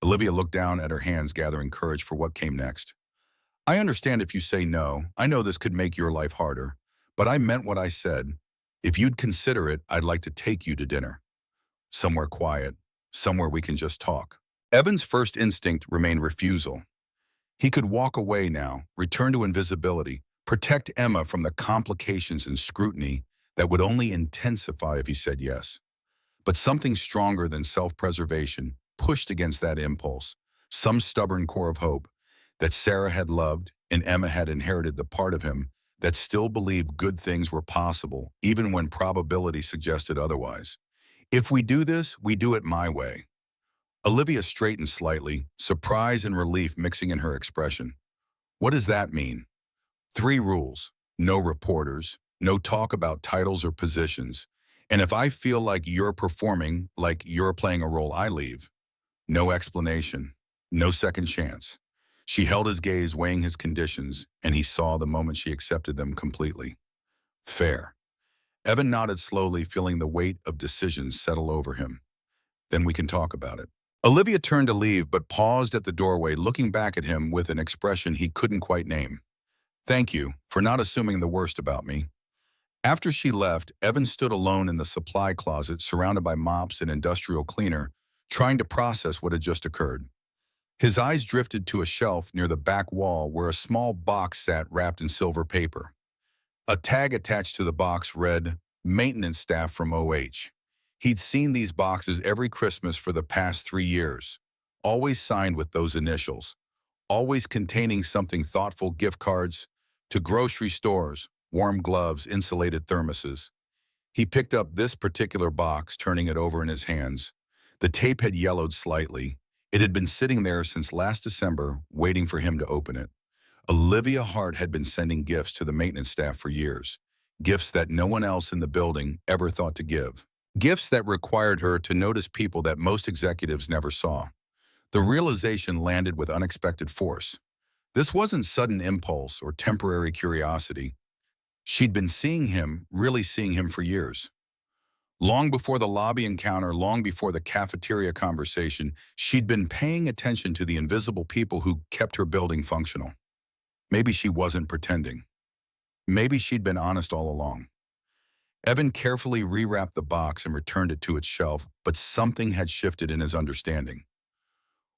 Olivia looked down at her hands, gathering courage for what came next. "I understand if you say no. I know this could make your life harder. But I meant what I said. If you'd consider it, I'd like to take you to dinner. Somewhere quiet. Somewhere we can just talk." Evan's first instinct remained refusal. He could walk away now, return to invisibility, protect Emma from the complications and scrutiny that would only intensify if he said yes. But something stronger than self-preservation pushed against that impulse, some stubborn core of hope that Sarah had loved and Emma had inherited, the part of him that still believed good things were possible, even when probability suggested otherwise. "If we do this, we do it my way." Olivia straightened slightly, surprise and relief mixing in her expression. "What does that mean?" "3 rules. No reporters, no talk about titles or positions, and if I feel like you're performing, like you're playing a role, I leave. No explanation. No second chance." She held his gaze, weighing his conditions, and he saw the moment she accepted them completely. "Fair." Evan nodded slowly, feeling the weight of decisions settle over him. "Then we can talk about it." Olivia turned to leave, but paused at the doorway, looking back at him with an expression he couldn't quite name. "Thank you for not assuming the worst about me." After she left, Evan stood alone in the supply closet, surrounded by mops and industrial cleaner, trying to process what had just occurred. His eyes drifted to a shelf near the back wall where a small box sat wrapped in silver paper. A tag attached to the box read, "Maintenance Staff from OH." He'd seen these boxes every Christmas for the past 3 years, always signed with those initials, always containing something thoughtful: gift cards to grocery stores, warm gloves, insulated thermoses. He picked up this particular box, turning it over in his hands. The tape had yellowed slightly. It had been sitting there since last December, waiting for him to open it. Olivia Hart had been sending gifts to the maintenance staff for years, gifts that no one else in the building ever thought to give. Gifts that required her to notice people that most executives never saw. The realization landed with unexpected force. This wasn't sudden impulse or temporary curiosity. She'd been seeing him, really seeing him for years. Long before the lobby encounter, long before the cafeteria conversation, she'd been paying attention to the invisible people who kept her building functional. Maybe she wasn't pretending. Maybe she'd been honest all along. Evan carefully rewrapped the box and returned it to its shelf, but something had shifted in his understanding.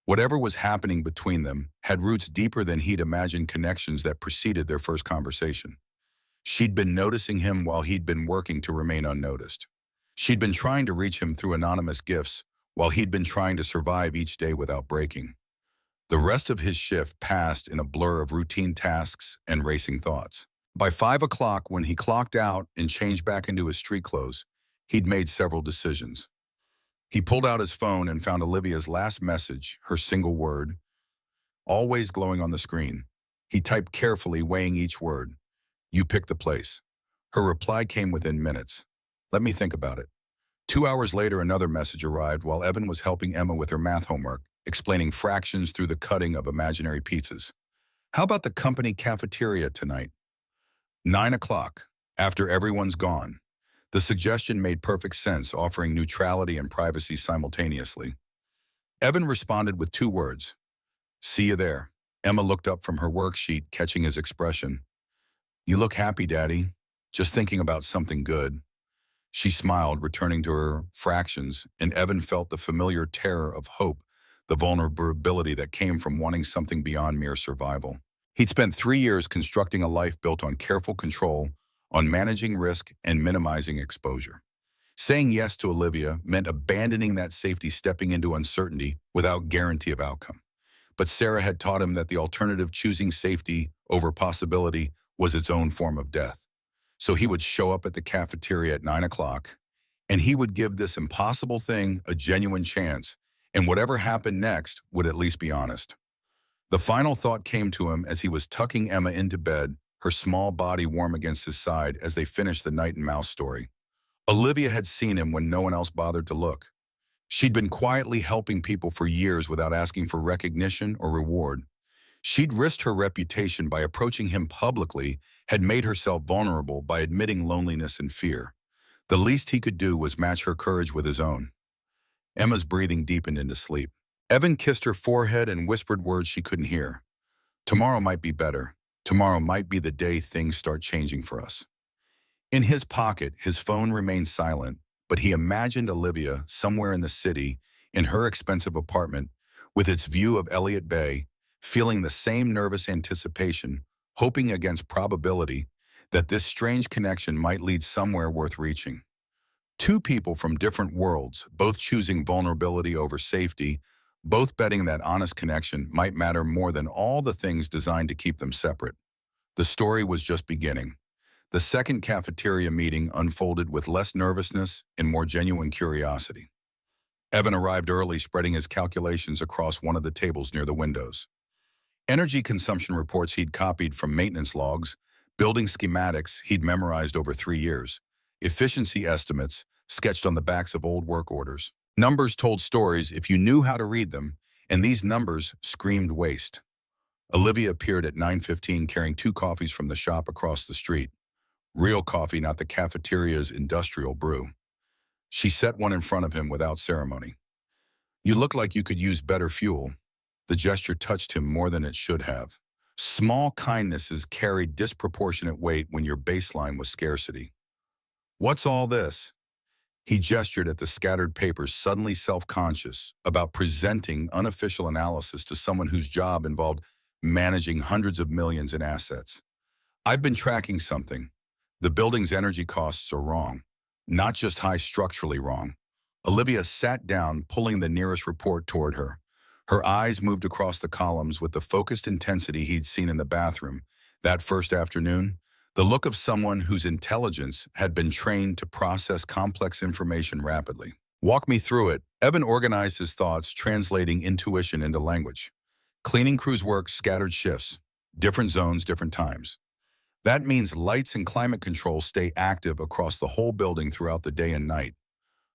Whatever was happening between them had roots deeper than he'd imagined, connections that preceded their first conversation. She'd been noticing him while he'd been working to remain unnoticed. She'd been trying to reach him through anonymous gifts while he'd been trying to survive each day without breaking. The rest of his shift passed in a blur of routine tasks and racing thoughts. By 5 o'clock, when he clocked out and changed back into his street clothes, he'd made several decisions. He pulled out his phone and found Olivia's last message, her single word, always glowing on the screen. He typed carefully, weighing each word. "You pick the place." Her reply came within minutes. "Let me think about it." 2 hours later, another message arrived while Evan was helping Emma with her math homework, explaining fractions through the cutting of imaginary pizzas. "How about the company cafeteria tonight?" 9 o'clock, after everyone's gone. The suggestion made perfect sense, offering neutrality and privacy simultaneously. Evan responded with 2 words. "See you there." Emma looked up from her worksheet, catching his expression. "You look happy, Daddy. Just thinking about something good." She smiled, returning to her fractions, and Evan felt the familiar terror of hope, the vulnerability that came from wanting something beyond mere survival. He'd spent 3 years constructing a life built on careful control, on managing risk and minimizing exposure. Saying yes to Olivia meant abandoning that safety, stepping into uncertainty without guarantee of outcome. But Sarah had taught him that the alternative, choosing safety over possibility, was its own form of death. So he would show up at the cafeteria at 9 o'clock, and he would give this impossible thing a genuine chance, and whatever happened next would at least be honest. The final thought came to him as he was tucking Emma into bed, her small body warm against his side as they finished the Knight and Mouse story. Olivia had seen him when no one else bothered to look. She'd been quietly helping people for years without asking for recognition or reward. She'd risked her reputation by approaching him publicly, had made herself vulnerable by admitting loneliness and fear. The least he could do was match her courage with his own. Emma's breathing deepened into sleep. Evan kissed her forehead and whispered words she couldn't hear. "Tomorrow might be better. Tomorrow might be the day things start changing for us." In his pocket, his phone remained silent, but he imagined Olivia somewhere in the city, in her expensive apartment, with its view of Elliott Bay, feeling the same nervous anticipation, hoping against probability that this strange connection might lead somewhere worth reaching. Two people from different worlds, both choosing vulnerability over safety, both betting that honest connection might matter more than all the things designed to keep them separate. The story was just beginning. The second cafeteria meeting unfolded with less nervousness and more genuine curiosity. Evan arrived early, spreading his calculations across one of the tables near the windows. Energy consumption reports he'd copied from maintenance logs, building schematics he'd memorized over 3 years, efficiency estimates sketched on the backs of old work orders. Numbers told stories if you knew how to read them, and these numbers screamed waste. Olivia appeared at 9:15 carrying 2 coffees from the shop across the street. Real coffee, not the cafeteria's industrial brew. She set one in front of him without ceremony. "You look like you could use better fuel." The gesture touched him more than it should have. Small kindnesses carried disproportionate weight when your baseline was scarcity. "What's all this?" He gestured at the scattered papers, suddenly self-conscious about presenting unofficial analysis to someone whose job involved managing hundreds of millions in assets. "I've been tracking something. The building's energy costs are wrong. Not just high, structurally wrong." Olivia sat down, pulling the nearest report toward her. Her eyes moved across the columns with the focused intensity he'd seen in the bathroom that first afternoon, the look of someone whose intelligence had been trained to process complex information rapidly. Walk me through it. Evan organized his thoughts, translating intuition into language. Cleaning crews work scattered shifts, different zones, different times. That means lights and climate control stay active across the whole building throughout the day and night.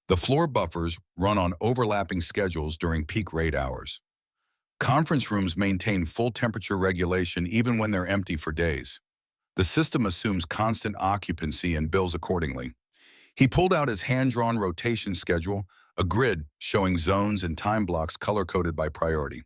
The floor buffers run on overlapping schedules during peak rate hours. Conference rooms maintain full temperature regulation even when they're empty for days. The system assumes constant occupancy and bills accordingly. He pulled out his hand-drawn rotation schedule, a grid showing zones and time blocks color-coded by priority.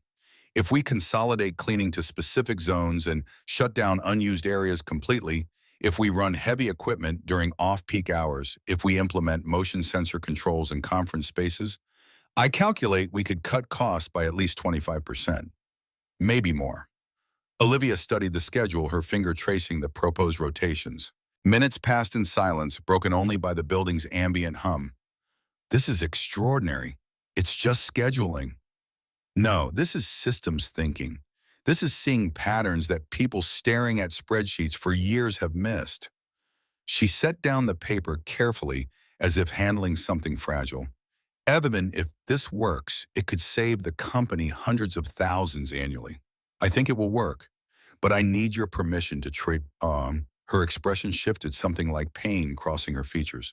If we consolidate cleaning to specific zones and shut down unused areas completely, if we run heavy equipment during off-peak hours, if we implement motion sensor controls in conference spaces, I calculate we could cut costs by at least 25%, maybe more. Olivia studied the schedule, her finger tracing the proposed rotations. Minutes passed in silence, broken only by the building's ambient hum. This is extraordinary. It's just scheduling. No, this is systems thinking. This is seeing patterns that people staring at spreadsheets for years have missed. She set down the paper carefully as if handling something fragile. Evan, if this works, it could save the company hundreds of thousands annually. I think it will work, but I need your permission to trade. Her expression shifted, something like pain crossing her features.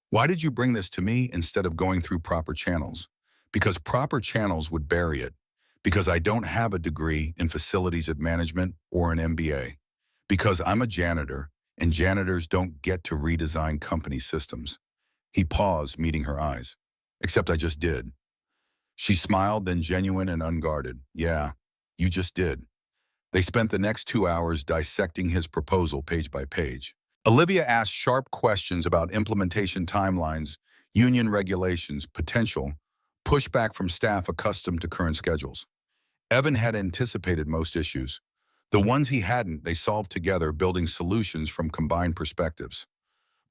Why did you bring this to me instead of going through proper channels? Because proper channels would bury it. Because I don't have a degree in facilities management or an MBA. Because I'm a janitor, and janitors don't get to redesign company systems. He paused, meeting her eyes. Except I just did. She smiled, then genuine and unguarded. Yeah, you just did. They spent the next 2 hours dissecting his proposal page by page. Olivia asked sharp questions about implementation timelines, union regulations, potential, pushback from staff accustomed to current schedules. Evan had anticipated most issues. The ones he hadn't, they solved together, building solutions from combined perspectives.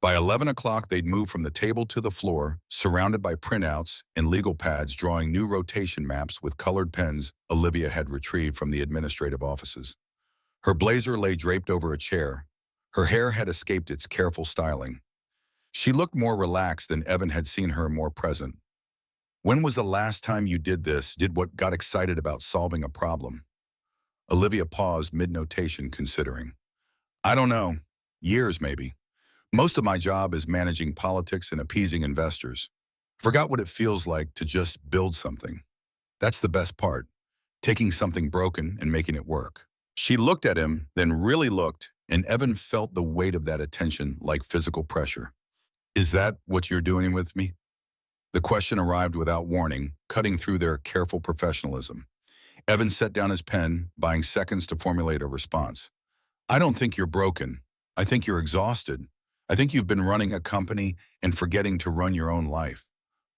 By 11 o'clock, they'd moved from the table to the floor, surrounded by printouts and legal pads drawing new rotation maps with colored pens Olivia had retrieved from the administrative offices. Her blazer lay draped over a chair. Her hair had escaped its careful styling. She looked more relaxed than Evan had seen her, more present. When was the last time you did this, did what got excited about solving a problem? Olivia paused mid-notation, considering. I don't know. Years, maybe. Most of my job is managing politics and appeasing investors. Forgot what it feels like to just build something. That's the best part, taking something broken and making it work. She looked at him, then really looked, and Evan felt the weight of that attention like physical pressure. Is that what you're doing with me? The question arrived without warning, cutting through their careful professionalism. Evan set down his pen, buying seconds to formulate a response. I don't think you're broken. I think you're exhausted. I think you've been running a company and forgetting to run your own life.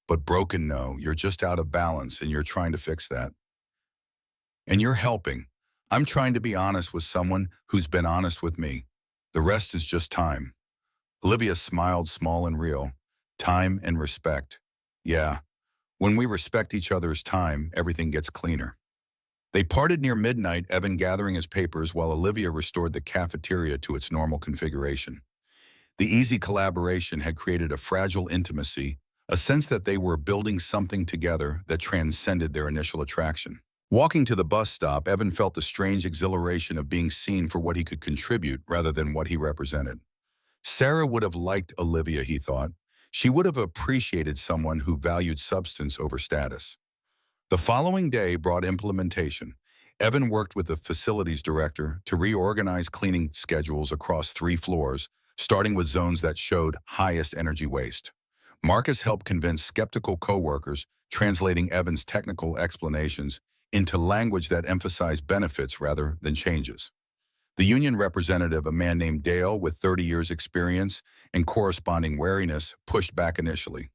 But broken, no, you're just out of balance and you're trying to fix that. And you're helping. I'm trying to be honest with someone who's been honest with me. The rest is just time. Olivia smiled, small and real. Time and respect. Yeah, when we respect each other's time, everything gets cleaner. They parted near midnight, Evan gathering his papers while Olivia restored the cafeteria to its normal configuration. The easy collaboration had created a fragile intimacy, a sense that they were building something together that transcended their initial attraction. Walking to the bus stop, Evan felt the strange exhilaration of being seen for what he could contribute rather than what he represented. Sarah would have liked Olivia, he thought. She would have appreciated someone who valued substance over status. The following day brought implementation. Evan worked with the facilities director to reorganize cleaning schedules across 3 floors, starting with zones that showed highest energy waste. Marcus helped convince skeptical coworkers, translating Evan's technical explanations into language that emphasized benefits rather than changes. The union representative, a man named Dale with 30 years experience and corresponding wariness, pushed back initially.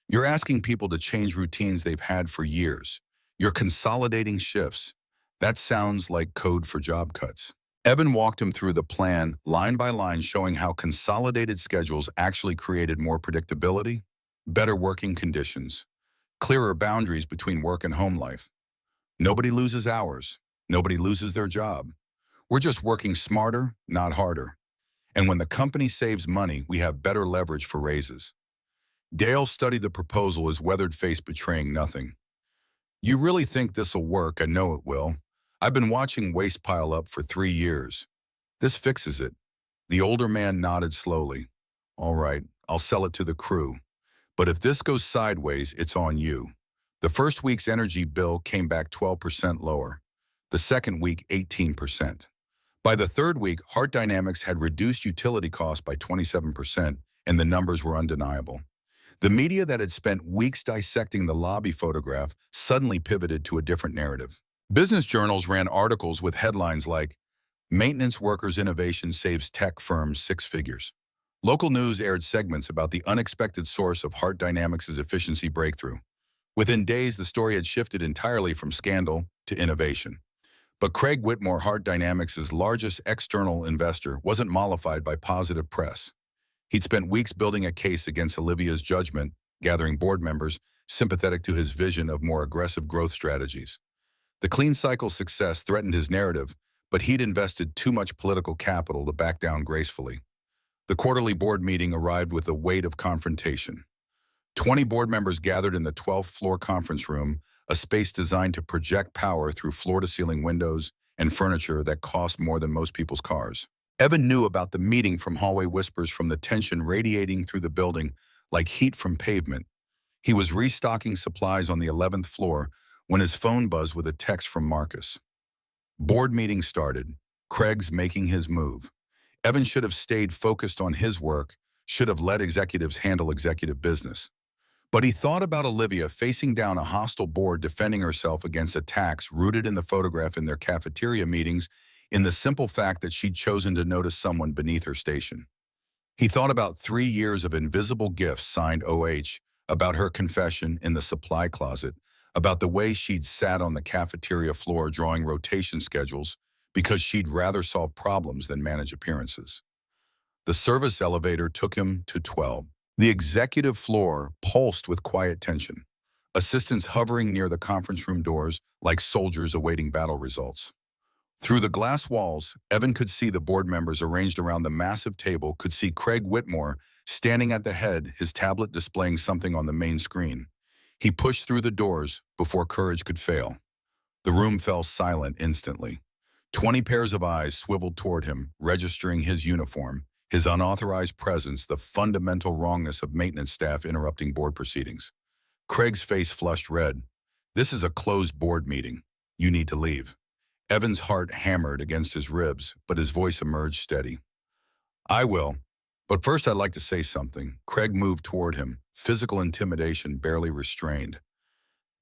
You're asking people to change routines they've had for years. You're consolidating shifts. That sounds like code for job cuts. Evan walked him through the plan, line by line, showing how consolidated schedules actually created more predictability, better working conditions, clearer boundaries between work and home life. Nobody loses hours. Nobody loses their job. We're just working smarter, not harder. And when the company saves money, we have better leverage for raises. Dale studied the proposal, his weathered face betraying nothing. You really think this'll work? I know it will. I've been watching waste pile up for 3 years. This fixes it. The older man nodded slowly. All right, I'll sell it to the crew. But if this goes sideways, it's on you. The first week's energy bill came back 12% lower. The second week, 18%. By the third week, Heart Dynamics had reduced utility costs by 27%, and the numbers were undeniable. The media that had spent weeks dissecting the lobby photograph suddenly pivoted to a different narrative. Business journals ran articles with headlines like, "Maintenance Workers' Innovation Saves Tech Firms Six Figures." Local news aired segments about the unexpected source of Heart Dynamics' efficiency breakthrough. Within days, the story had shifted entirely from scandal to innovation. But Craig Whitmore, Heart Dynamics' largest external investor, wasn't mollified by positive press. He'd spent weeks building a case against Olivia's judgment, gathering board members sympathetic to his vision of more aggressive growth strategies. The clean cycle success threatened his narrative, but he'd invested too much political capital to back down gracefully. The quarterly board meeting arrived with the weight of confrontation. 20 board members gathered in the 12th floor conference room, a space designed to project power through floor-to-ceiling windows and furniture that cost more than most people's cars. Evan knew about the meeting from hallway whispers, from the tension radiating through the building like heat from pavement. He was restocking supplies on the 11th floor when his phone buzzed with a text from Marcus. Board meeting started. Craig's making his move. Evan should have stayed focused on his work, should have let executives handle executive business. But he thought about Olivia facing down a hostile board, defending herself against attacks rooted in the photograph in their cafeteria meetings, in the simple fact that she'd chosen to notice someone beneath her station. He thought about 3 years of invisible gifts signed OH, about her confession in the supply closet, about the way she'd sat on the cafeteria floor drawing rotation schedules because she'd rather solve problems than manage appearances. The service elevator took him to 12. The executive floor pulsed with quiet tension, assistants hovering near the conference room doors like soldiers awaiting battle results. Through the glass walls, Evan could see the board members arranged around the massive table, could see Craig Whitmore standing at the head, his tablet displaying something on the main screen. He pushed through the doors before courage could fail. The room fell silent instantly. 20 pairs of eyes swiveled toward him, registering his uniform, his unauthorized presence, the fundamental wrongness of maintenance staff interrupting board proceedings. Craig's face flushed red. This is a closed board meeting. You need to leave. Evan's heart hammered against his ribs, but his voice emerged steady. I will. But first I'd like to say something. Craig moved toward him, physical intimidation barely restrained.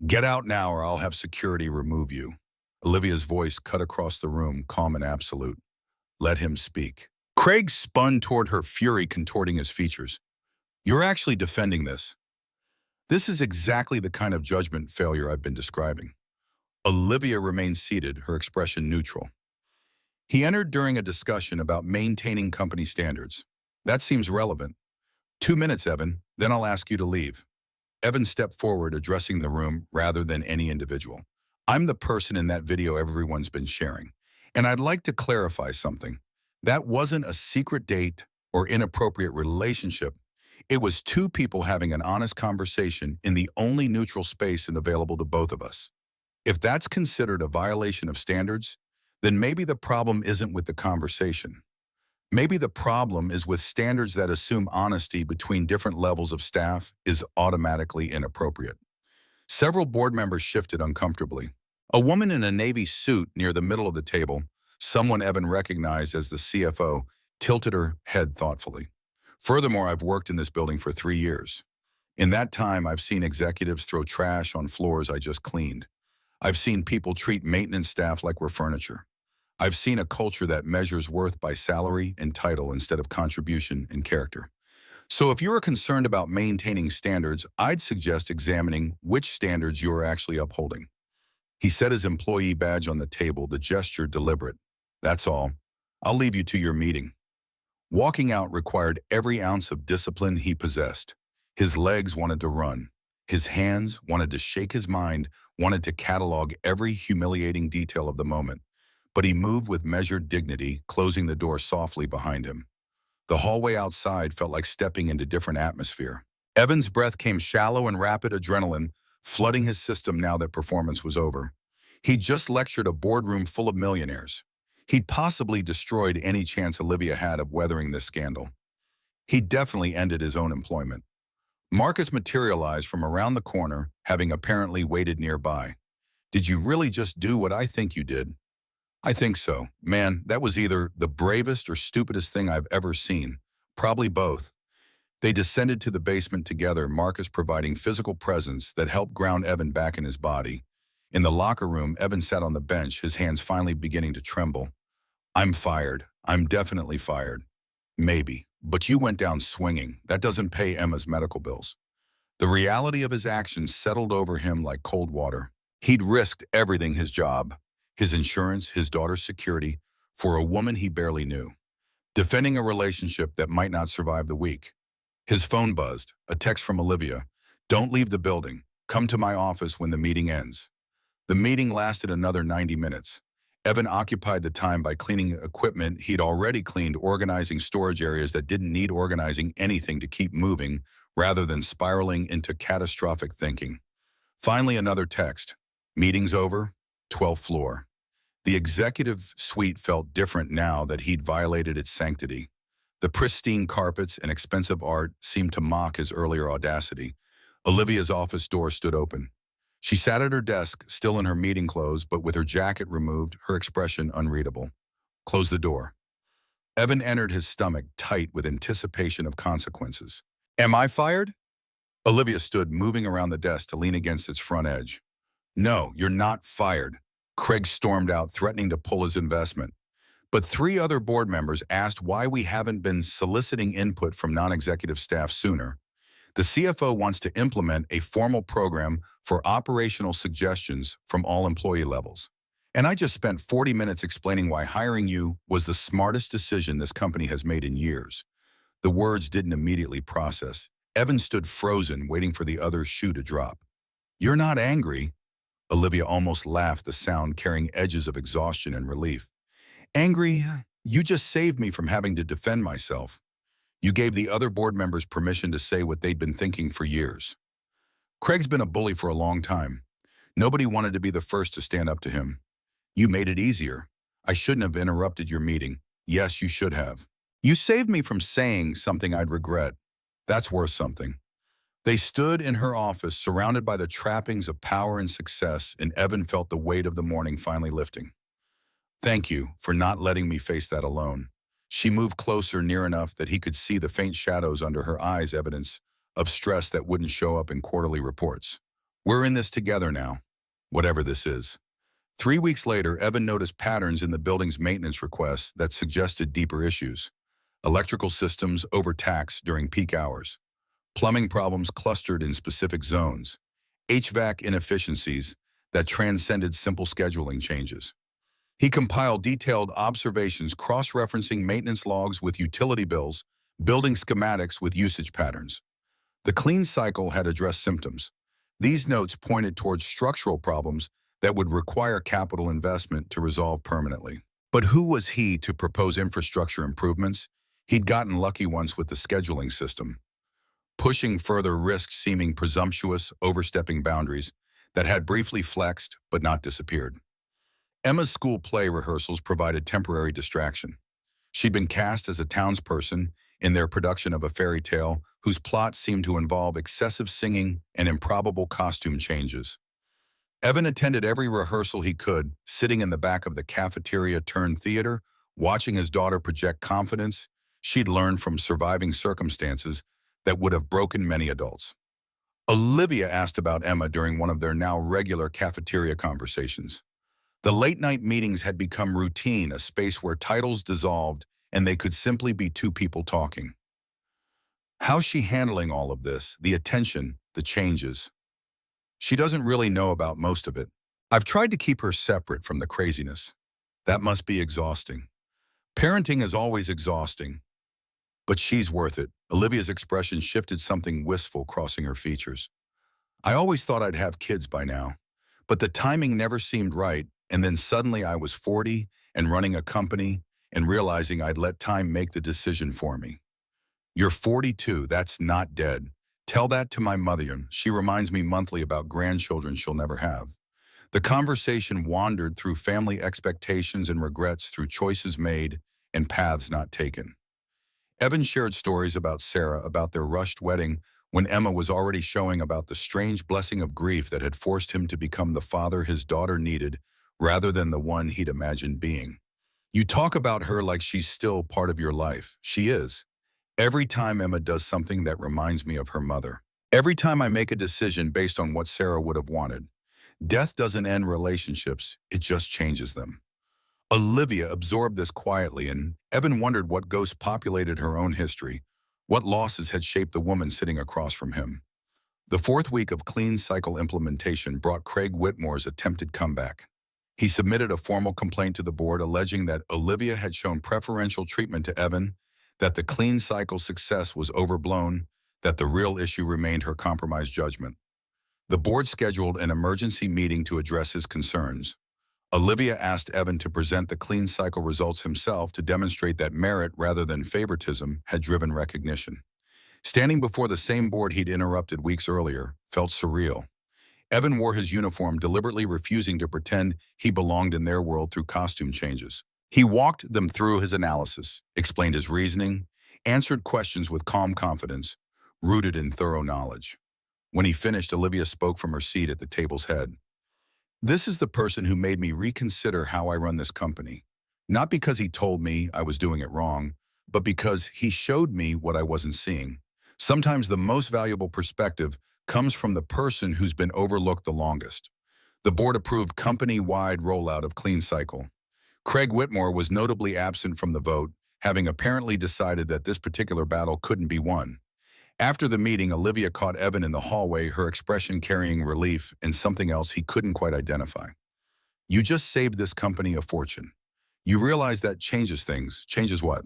Get out now or I'll have security remove you. Olivia's voice cut across the room, calm and absolute. Let him speak. Craig spun toward her, fury contorting his features. You're actually defending this. This is exactly the kind of judgment failure I've been describing. Olivia remained seated, her expression neutral. He entered during a discussion about maintaining company standards. That seems relevant. 2 minutes, Evan, then I'll ask you to leave. Evan stepped forward, addressing the room rather than any individual. I'm the person in that video everyone's been sharing, and I'd like to clarify something. That wasn't a secret date or inappropriate relationship. It was two people having an honest conversation in the only neutral space and available to both of us. If that's considered a violation of standards, then maybe the problem isn't with the conversation. Maybe the problem is with standards that assume honesty between different levels of staff is automatically inappropriate. Several board members shifted uncomfortably. A woman in a navy suit near the middle of the table, someone Evan recognized as the CFO, tilted her head thoughtfully. Furthermore, I've worked in this building for 3 years. In that time, I've seen executives throw trash on floors I just cleaned. I've seen people treat maintenance staff like we're furniture. I've seen a culture that measures worth by salary and title instead of contribution and character. So if you're concerned about maintaining standards, I'd suggest examining which standards you're actually upholding. He set his employee badge on the table, the gesture deliberate. That's all. I'll leave you to your meeting. Walking out required every ounce of discipline he possessed. His legs wanted to run. His hands wanted to shake, his mind wanted to catalog every humiliating detail of the moment. But he moved with measured dignity, closing the door softly behind him. The hallway outside felt like stepping into a different atmosphere. Evan's breath came shallow and rapid, adrenaline flooding his system now that performance was over. He'd just lectured a boardroom full of millionaires. He'd possibly destroyed any chance Olivia had of weathering this scandal. He'd definitely ended his own employment. Marcus materialized from around the corner, having apparently waited nearby. Did you really just do what I think you did? I think so. Man, that was either the bravest or stupidest thing I've ever seen. Probably both. They descended to the basement together, Marcus providing physical presence that helped ground Evan back in his body. In the locker room, Evan sat on the bench, his hands finally beginning to tremble. I'm fired. I'm definitely fired. Maybe. But you went down swinging. That doesn't pay Emma's medical bills. The reality of his actions settled over him like cold water. He'd risked everything, his job, his insurance, his daughter's security, for a woman he barely knew, defending a relationship that might not survive the week. His phone buzzed, a text from Olivia. Don't leave the building. Come to my office when the meeting ends. The meeting lasted another 90 minutes. Evan occupied the time by cleaning equipment he'd already cleaned, organizing storage areas that didn't need organizing, anything to keep moving rather than spiraling into catastrophic thinking. Finally, another text. Meeting's over, 12th floor. The executive suite felt different now that he'd violated its sanctity. The pristine carpets and expensive art seemed to mock his earlier audacity. Olivia's office door stood open. She sat at her desk, still in her meeting clothes, but with her jacket removed, her expression unreadable. Close the door. Evan entered, his stomach tight with anticipation of consequences. Am I fired? Olivia stood, moving around the desk to lean against its front edge. No, you're not fired. Craig stormed out, threatening to pull his investment. But 3 other board members asked why we haven't been soliciting input from non-executive staff sooner. The CFO wants to implement a formal program for operational suggestions from all employee levels. And I just spent 40 minutes explaining why hiring you was the smartest decision this company has made in years. The words didn't immediately process. Evan stood frozen, waiting for the other shoe to drop. You're not angry? Olivia almost laughed, the sound carrying edges of exhaustion and relief. Angry? You just saved me from having to defend myself. You gave the other board members permission to say what they'd been thinking for years. Craig's been a bully for a long time. Nobody wanted to be the first to stand up to him. You made it easier. I shouldn't have interrupted your meeting. Yes, you should have. You saved me from saying something I'd regret. That's worth something. They stood in her office, surrounded by the trappings of power and success, and Evan felt the weight of the morning finally lifting. Thank you for not letting me face that alone. She moved closer, near enough that he could see the faint shadows under her eyes, evidence of stress that wouldn't show up in quarterly reports. We're in this together now, whatever this is. 3 weeks later, Evan noticed patterns in the building's maintenance requests that suggested deeper issues. Electrical systems overtaxed during peak hours. Plumbing problems clustered in specific zones. HVAC inefficiencies that transcended simple scheduling changes. He compiled detailed observations, cross-referencing maintenance logs with utility bills, building schematics with usage patterns. The clean cycle had addressed symptoms. These notes pointed towards structural problems that would require capital investment to resolve permanently. But who was he to propose infrastructure improvements? He'd gotten lucky once with the scheduling system, pushing further risks, seeming presumptuous, overstepping boundaries that had briefly flexed but not disappeared. Emma's school play rehearsals provided temporary distraction. She'd been cast as a townsperson in their production of a fairy tale whose plot seemed to involve excessive singing and improbable costume changes. Evan attended every rehearsal he could, sitting in the back of the cafeteria-turned-theater, watching his daughter project confidence she'd learned from surviving circumstances that would have broken many adults. Olivia asked about Emma during one of their now regular cafeteria conversations. The late-night meetings had become routine, a space where titles dissolved and they could simply be 2 people talking. How's she handling all of this, the attention, the changes? She doesn't really know about most of it. I've tried to keep her separate from the craziness. That must be exhausting. Parenting is always exhausting, but she's worth it. Olivia's expression shifted, something wistful crossing her features. I always thought I'd have kids by now, but the timing never seemed right, and then suddenly I was 40 and running a company and realizing I'd let time make the decision for me. You're 42, that's not dead. Tell that to my mother. She reminds me monthly about grandchildren she'll never have. The conversation wandered through family expectations and regrets through choices made and paths not taken. Evan shared stories about Sarah, about their rushed wedding, when Emma was already showing about the strange blessing of grief that had forced him to become the father his daughter needed rather than the one he'd imagined being. You talk about her like she's still part of your life. She is. Every time Emma does something that reminds me of her mother. Every time I make a decision based on what Sarah would have wanted. Death doesn't end relationships, it just changes them. Olivia absorbed this quietly, and Evan wondered what ghosts populated her own history, what losses had shaped the woman sitting across from him. The fourth week of clean cycle implementation brought Craig Whitmore's attempted comeback. He submitted a formal complaint to the board alleging that Olivia had shown preferential treatment to Evan, that the clean cycle success was overblown, that the real issue remained her compromised judgment. The board scheduled an emergency meeting to address his concerns. Olivia asked Evan to present the clean cycle results himself to demonstrate that merit rather than favoritism had driven recognition. Standing before the same board he'd interrupted weeks earlier felt surreal. Evan wore his uniform, deliberately refusing to pretend he belonged in their world through costume changes. He walked them through his analysis, explained his reasoning, answered questions with calm confidence, rooted in thorough knowledge. When he finished, Olivia spoke from her seat at the table's head. This is the person who made me reconsider how I run this company. Not because he told me I was doing it wrong, but because he showed me what I wasn't seeing. Sometimes the most valuable perspective comes from the person who's been overlooked the longest. The board approved company-wide rollout of Clean Cycle. Craig Whitmore was notably absent from the vote, having apparently decided that this particular battle couldn't be won. After the meeting, Olivia caught Evan in the hallway, her expression carrying relief and something else he couldn't quite identify. You just saved this company a fortune. You realize that changes things. Changes what?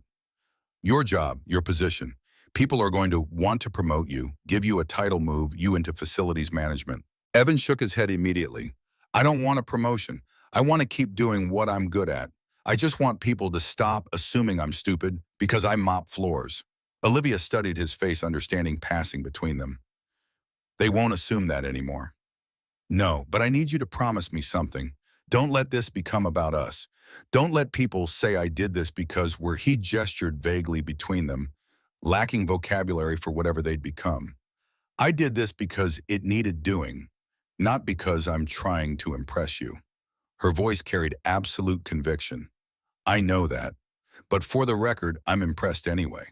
Your job, your position. People are going to want to promote you, give you a title, move you into facilities management. Evan shook his head immediately. I don't want a promotion. I want to keep doing what I'm good at. I just want people to stop assuming I'm stupid because I mop floors. Olivia studied his face, understanding passing between them. They won't assume that anymore. No, but I need you to promise me something. Don't let this become about us. Don't let people say I did this because where he gestured vaguely between them, lacking vocabulary for whatever they'd become. I did this because it needed doing, not because I'm trying to impress you. Her voice carried absolute conviction. I know that, but for the record, I'm impressed anyway.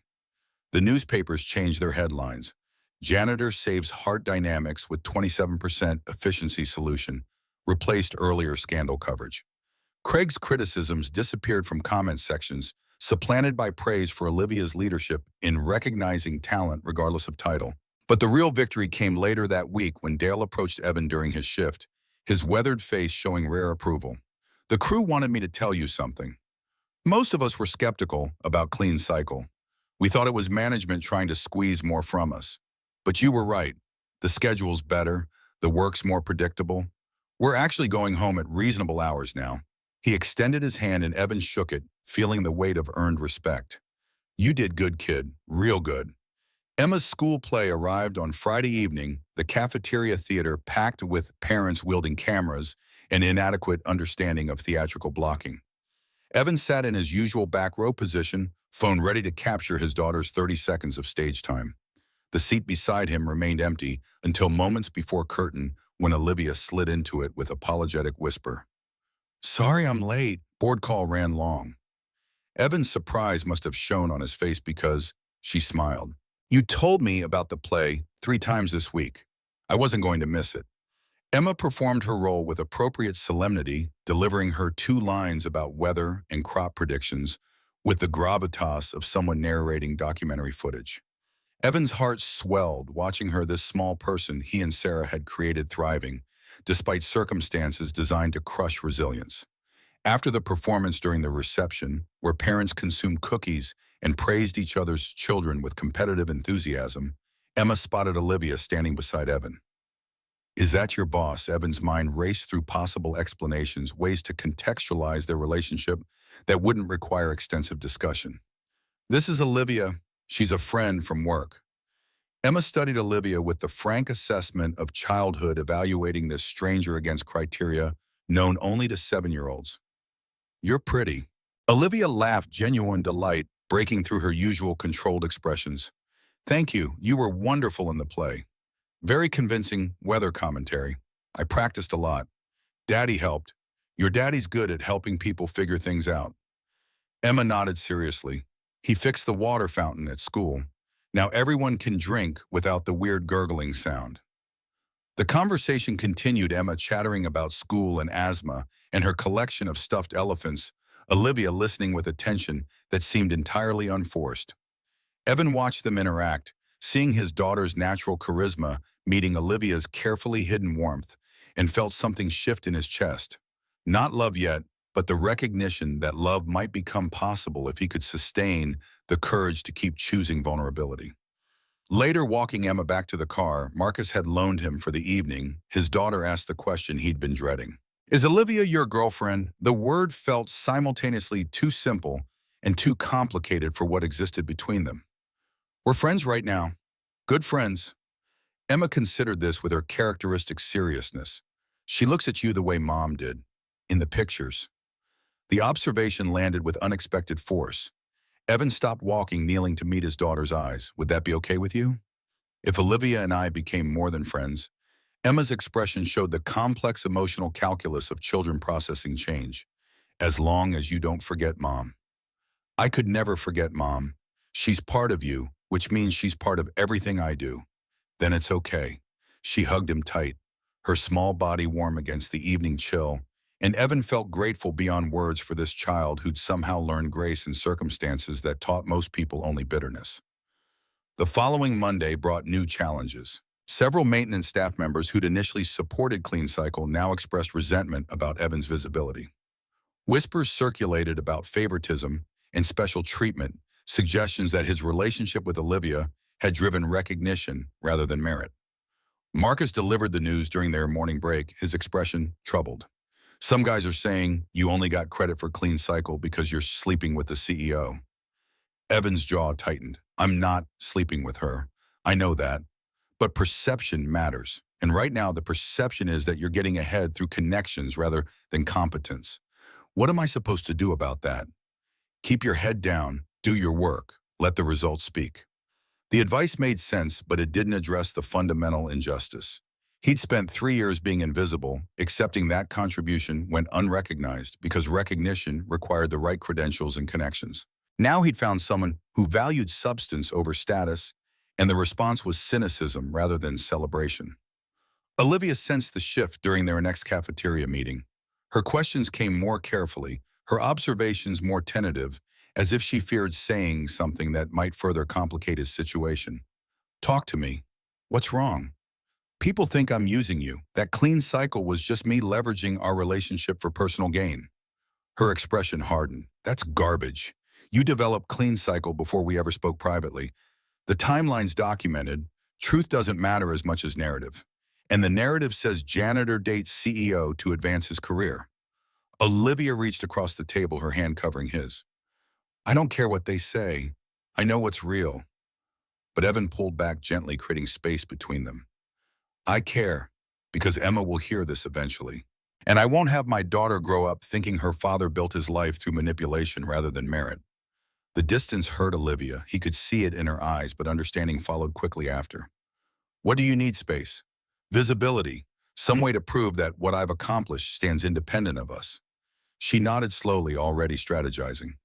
The newspapers changed their headlines. Janitor saves heart dynamics with 27% efficiency solution, replaced earlier scandal coverage. Craig's criticisms disappeared from comment sections, supplanted by praise for Olivia's leadership in recognizing talent regardless of title. But the real victory came later that week when Dale approached Evan during his shift, his weathered face showing rare approval. The crew wanted me to tell you something. Most of us were skeptical about Clean Cycle. We thought it was management trying to squeeze more from us. But you were right. The schedule's better, the work's more predictable. We're actually going home at reasonable hours now. He extended his hand and Evan shook it, feeling the weight of earned respect. You did good, kid. Real good. Emma's school play arrived on Friday evening, the cafeteria theater packed with parents wielding cameras and inadequate understanding of theatrical blocking. Evan sat in his usual back row position, phone ready to capture his daughter's 30 seconds of stage time. The seat beside him remained empty until moments before curtain when Olivia slid into it with apologetic whisper. Sorry I'm late. Board call ran long. Evan's surprise must have shown on his face because she smiled. You told me about the play 3 times this week. I wasn't going to miss it. Emma performed her role with appropriate solemnity, delivering her 2 lines about weather and crop predictions with the gravitas of someone narrating documentary footage. Evan's heart swelled watching her, this small person he and Sarah had created, thriving, despite circumstances designed to crush resilience. After the performance, during the reception, where parents consumed cookies and praised each other's children with competitive enthusiasm, Emma spotted Olivia standing beside Evan. Is that your boss? Evan's mind raced through possible explanations, ways to contextualize their relationship that wouldn't require extensive discussion. This is Olivia. She's a friend from work. Emma studied Olivia with the frank assessment of childhood, evaluating this stranger against criteria known only to 7-year-olds. You're pretty. Olivia laughed, genuine delight, breaking through her usual controlled expressions. Thank you. You were wonderful in the play. Very convincing weather commentary. I practiced a lot. Daddy helped. Your daddy's good at helping people figure things out. Emma nodded seriously. He fixed the water fountain at school. Now everyone can drink without the weird gurgling sound. The conversation continued, Emma chattering about school and asthma and her collection of stuffed elephants, Olivia listening with attention that seemed entirely unforced. Evan watched them interact, seeing his daughter's natural charisma meeting Olivia's carefully hidden warmth, and felt something shift in his chest. Not love yet, but the recognition that love might become possible if he could sustain the courage to keep choosing vulnerability. Later, walking Emma back to the car Marcus had loaned him for the evening, his daughter asked the question he'd been dreading. Is Olivia your girlfriend? The word felt simultaneously too simple and too complicated for what existed between them. We're friends right now. Good friends. Emma considered this with her characteristic seriousness. She looks at you the way Mom did, in the pictures. The observation landed with unexpected force. Evan stopped walking, kneeling to meet his daughter's eyes. Would that be okay with you? If Olivia and I became more than friends, Emma's expression showed the complex emotional calculus of children processing change. As long as you don't forget Mom. I could never forget Mom. She's part of you, which means she's part of everything I do. Then it's okay. She hugged him tight, her small body warm against the evening chill, and Evan felt grateful beyond words for this child who'd somehow learned grace in circumstances that taught most people only bitterness. The following Monday brought new challenges. Several maintenance staff members who'd initially supported Clean Cycle now expressed resentment about Evan's visibility. Whispers circulated about favoritism and special treatment, suggestions that his relationship with Olivia had driven recognition rather than merit. Marcus delivered the news during their morning break, his expression troubled. Some guys are saying you only got credit for Clean Cycle because you're sleeping with the CEO. Evan's jaw tightened. I'm not sleeping with her. I know that. But perception matters. And right now, the perception is that you're getting ahead through connections rather than competence. What am I supposed to do about that? Keep your head down, do your work, let the results speak. The advice made sense, but it didn't address the fundamental injustice. He'd spent 3 years being invisible, accepting that contribution went unrecognized because recognition required the right credentials and connections. Now he'd found someone who valued substance over status, and the response was cynicism rather than celebration. Olivia sensed the shift during their next cafeteria meeting. Her questions came more carefully, her observations more tentative, as if she feared saying something that might further complicate his situation. Talk to me. What's wrong? People think I'm using you. That Clean Cycle was just me leveraging our relationship for personal gain. Her expression hardened. That's garbage. You developed Clean Cycle before we ever spoke privately. The timeline's documented. Truth doesn't matter as much as narrative. And the narrative says Janitor dates CEO to advance his career. Olivia reached across the table, her hand covering his. I don't care what they say. I know what's real. But Evan pulled back gently, creating space between them. I care, because Emma will hear this eventually. And I won't have my daughter grow up thinking her father built his life through manipulation rather than merit. The distance hurt Olivia. He could see it in her eyes, but understanding followed quickly after. What do you need, Space? Visibility. Some way to prove that what I've accomplished stands independent of us. She nodded slowly, already strategizing.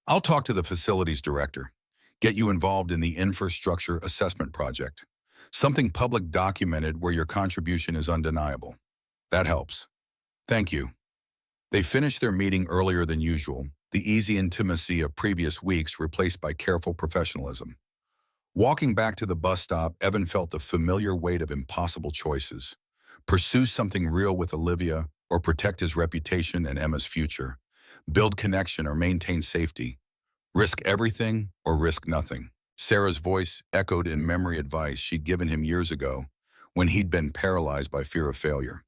I'll talk to the facilities director. Get you involved in the infrastructure assessment project. Something public documented where your contribution is undeniable. That helps. Thank you. They finished their meeting earlier than usual, the easy intimacy of previous weeks replaced by careful professionalism. Walking back to the bus stop, Evan felt the familiar weight of impossible choices. Pursue something real with Olivia or protect his reputation and Emma's future. Build connection or maintain safety. Risk everything or risk nothing. Sarah's voice echoed in memory advice she'd given him years ago when he'd been paralyzed by fear of failure.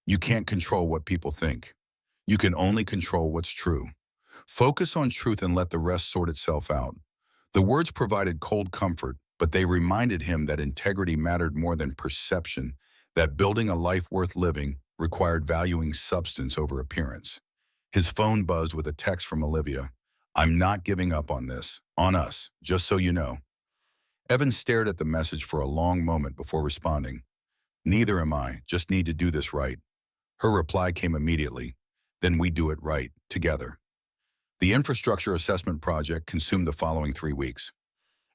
You can't control what people think. You can only control what's true. Focus on truth and let the rest sort itself out. The words provided cold comfort, but they reminded him that integrity mattered more than perception, that building a life worth living required valuing substance over appearance. His phone buzzed with a text from Olivia. "I'm not giving up on this, on us, just so you know." Evan stared at the message for a long moment before responding. "Neither am I, just need to do this right." Her reply came immediately. "Then we do it right, together." The infrastructure assessment project consumed the following 3 weeks.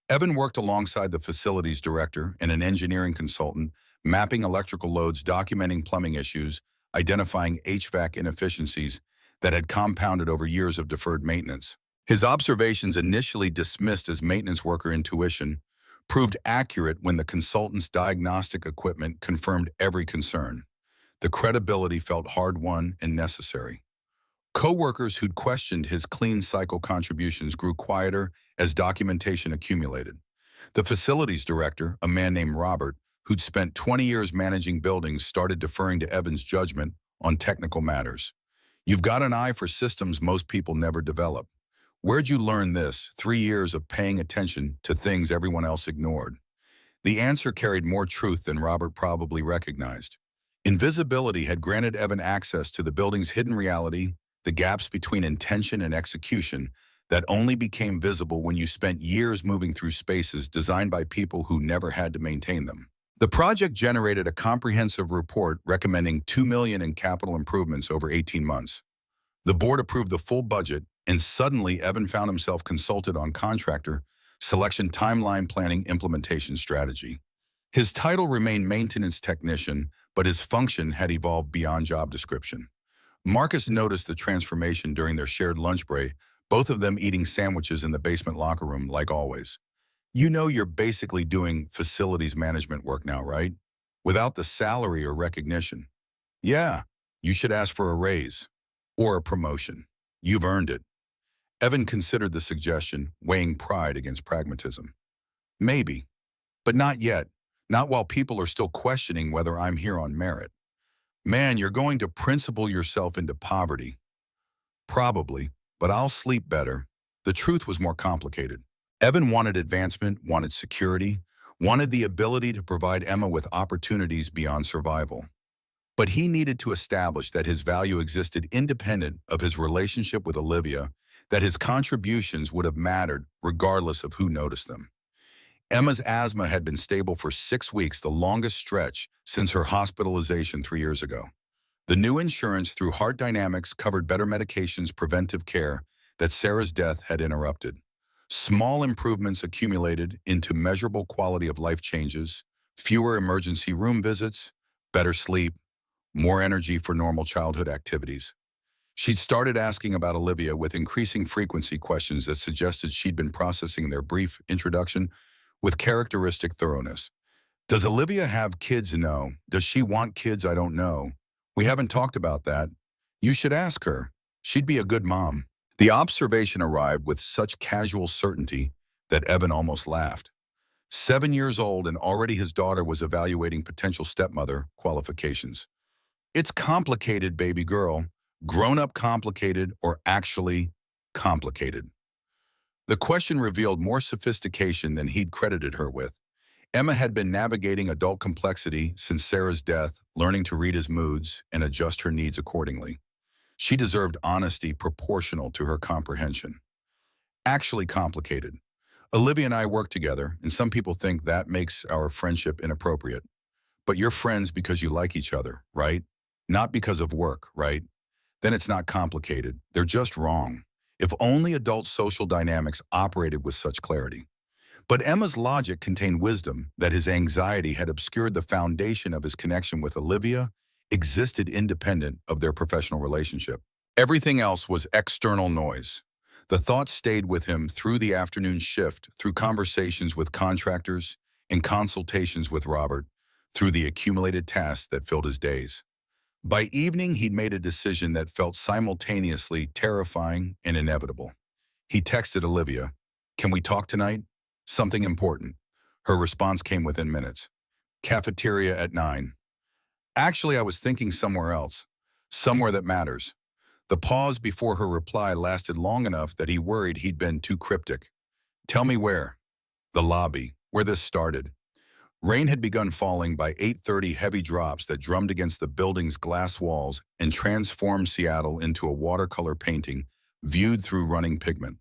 Evan worked alongside the facilities director and an engineering consultant, mapping electrical loads, documenting plumbing issues, identifying HVAC inefficiencies that had compounded over years of deferred maintenance. His observations, initially dismissed as maintenance worker intuition, proved accurate when the consultant's diagnostic equipment confirmed every concern. The credibility felt hard-won and necessary. Co-workers who'd questioned his clean cycle contributions grew quieter as documentation accumulated. The facilities director, a man named Robert, who'd spent 20 years managing buildings, started deferring to Evan's judgment on technical matters. "You've got an eye for systems most people never develop. Where'd you learn this? 3 years of paying attention to things everyone else ignored." The answer carried more truth than Robert probably recognized. Invisibility had granted Evan access to the building's hidden reality, the gaps between intention and execution that only became visible when you spent years moving through spaces designed by people who never had to maintain them. The project generated a comprehensive report recommending $2 million in capital improvements over 18 months. The board approved the full budget, and suddenly Evan found himself consulted on contractor selection, timeline planning, implementation strategy. His title remained maintenance technician, but his function had evolved beyond job description. Marcus noticed the transformation during their shared lunch break, both of them eating sandwiches in the basement locker room like always. "You know you're basically doing facilities management work now, right? Without the salary or recognition." "Yeah, you should ask for a raise. Or a promotion. You've earned it." Evan considered the suggestion, weighing pride against pragmatism. "Maybe, but not yet. Not while people are still questioning whether I'm here on merit." "Man, you're going to principle yourself into poverty." "Probably, but I'll sleep better." The truth was more complicated. Evan wanted advancement, wanted security, wanted the ability to provide Emma with opportunities beyond survival. But he needed to establish that his value existed independent of his relationship with Olivia, that his contributions would have mattered regardless of who noticed them. Emma's asthma had been stable for 6 weeks, the longest stretch since her hospitalization 3 years ago. The new insurance through Heart Dynamics covered better medications, preventive care that Sarah's death had interrupted. Small improvements accumulated into measurable quality of life changes, fewer emergency room visits, better sleep, more energy for normal childhood activities. She'd started asking about Olivia with increasing frequency, questions that suggested she'd been processing their brief introduction with characteristic thoroughness. "Does Olivia have kids? No. Does she want kids? I don't know. We haven't talked about that. You should ask her. She'd be a good mom." The observation arrived with such casual certainty that Evan almost laughed. 7 years old, and already his daughter was evaluating potential stepmother qualifications. "It's complicated, baby girl. Grown-up complicated, or actually complicated?" The question revealed more sophistication than he'd credited her with. Emma had been navigating adult complexity since Sarah's death, learning to read his moods and adjust her needs accordingly. She deserved honesty proportional to her comprehension. "Actually complicated. Olivia and I work together, and some people think that makes our friendship inappropriate. But you're friends because you like each other, right? Not because of work, right? Then it's not complicated. They're just wrong. If only adult social dynamics operated with such clarity." But Emma's logic contained wisdom that his anxiety had obscured the foundation of his connection with Olivia existed independent of their professional relationship. Everything else was external noise. The thought stayed with him through the afternoon shift, through conversations with contractors and consultations with Robert, through the accumulated tasks that filled his days. By evening, he'd made a decision that felt simultaneously terrifying and inevitable. He texted Olivia, "Can we talk tonight? Something important." Her response came within minutes. "Cafeteria at 9. Actually, I was thinking somewhere else. Somewhere that matters." The pause before her reply lasted long enough that he worried he'd been too cryptic. "Tell me where." "The lobby." where this started. Rain had begun falling by 8:30, heavy drops that drummed against the building's glass walls and transformed Seattle into a watercolor painting viewed through running pigment.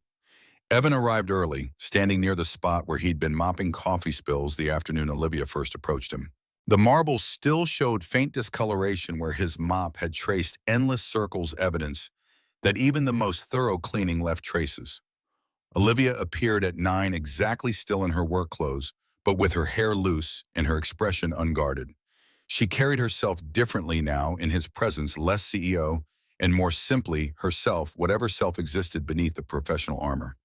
Evan arrived early, standing near the spot where he'd been mopping coffee spills the afternoon Olivia first approached him. The marble still showed faint discoloration where his mop had traced endless circles, evidence that even the most thorough cleaning left traces. Olivia appeared at 9, exactly still in her work clothes, but with her hair loose and her expression unguarded. She carried herself differently now in his presence, less CEO and more simply herself, whatever self existed beneath the professional armor.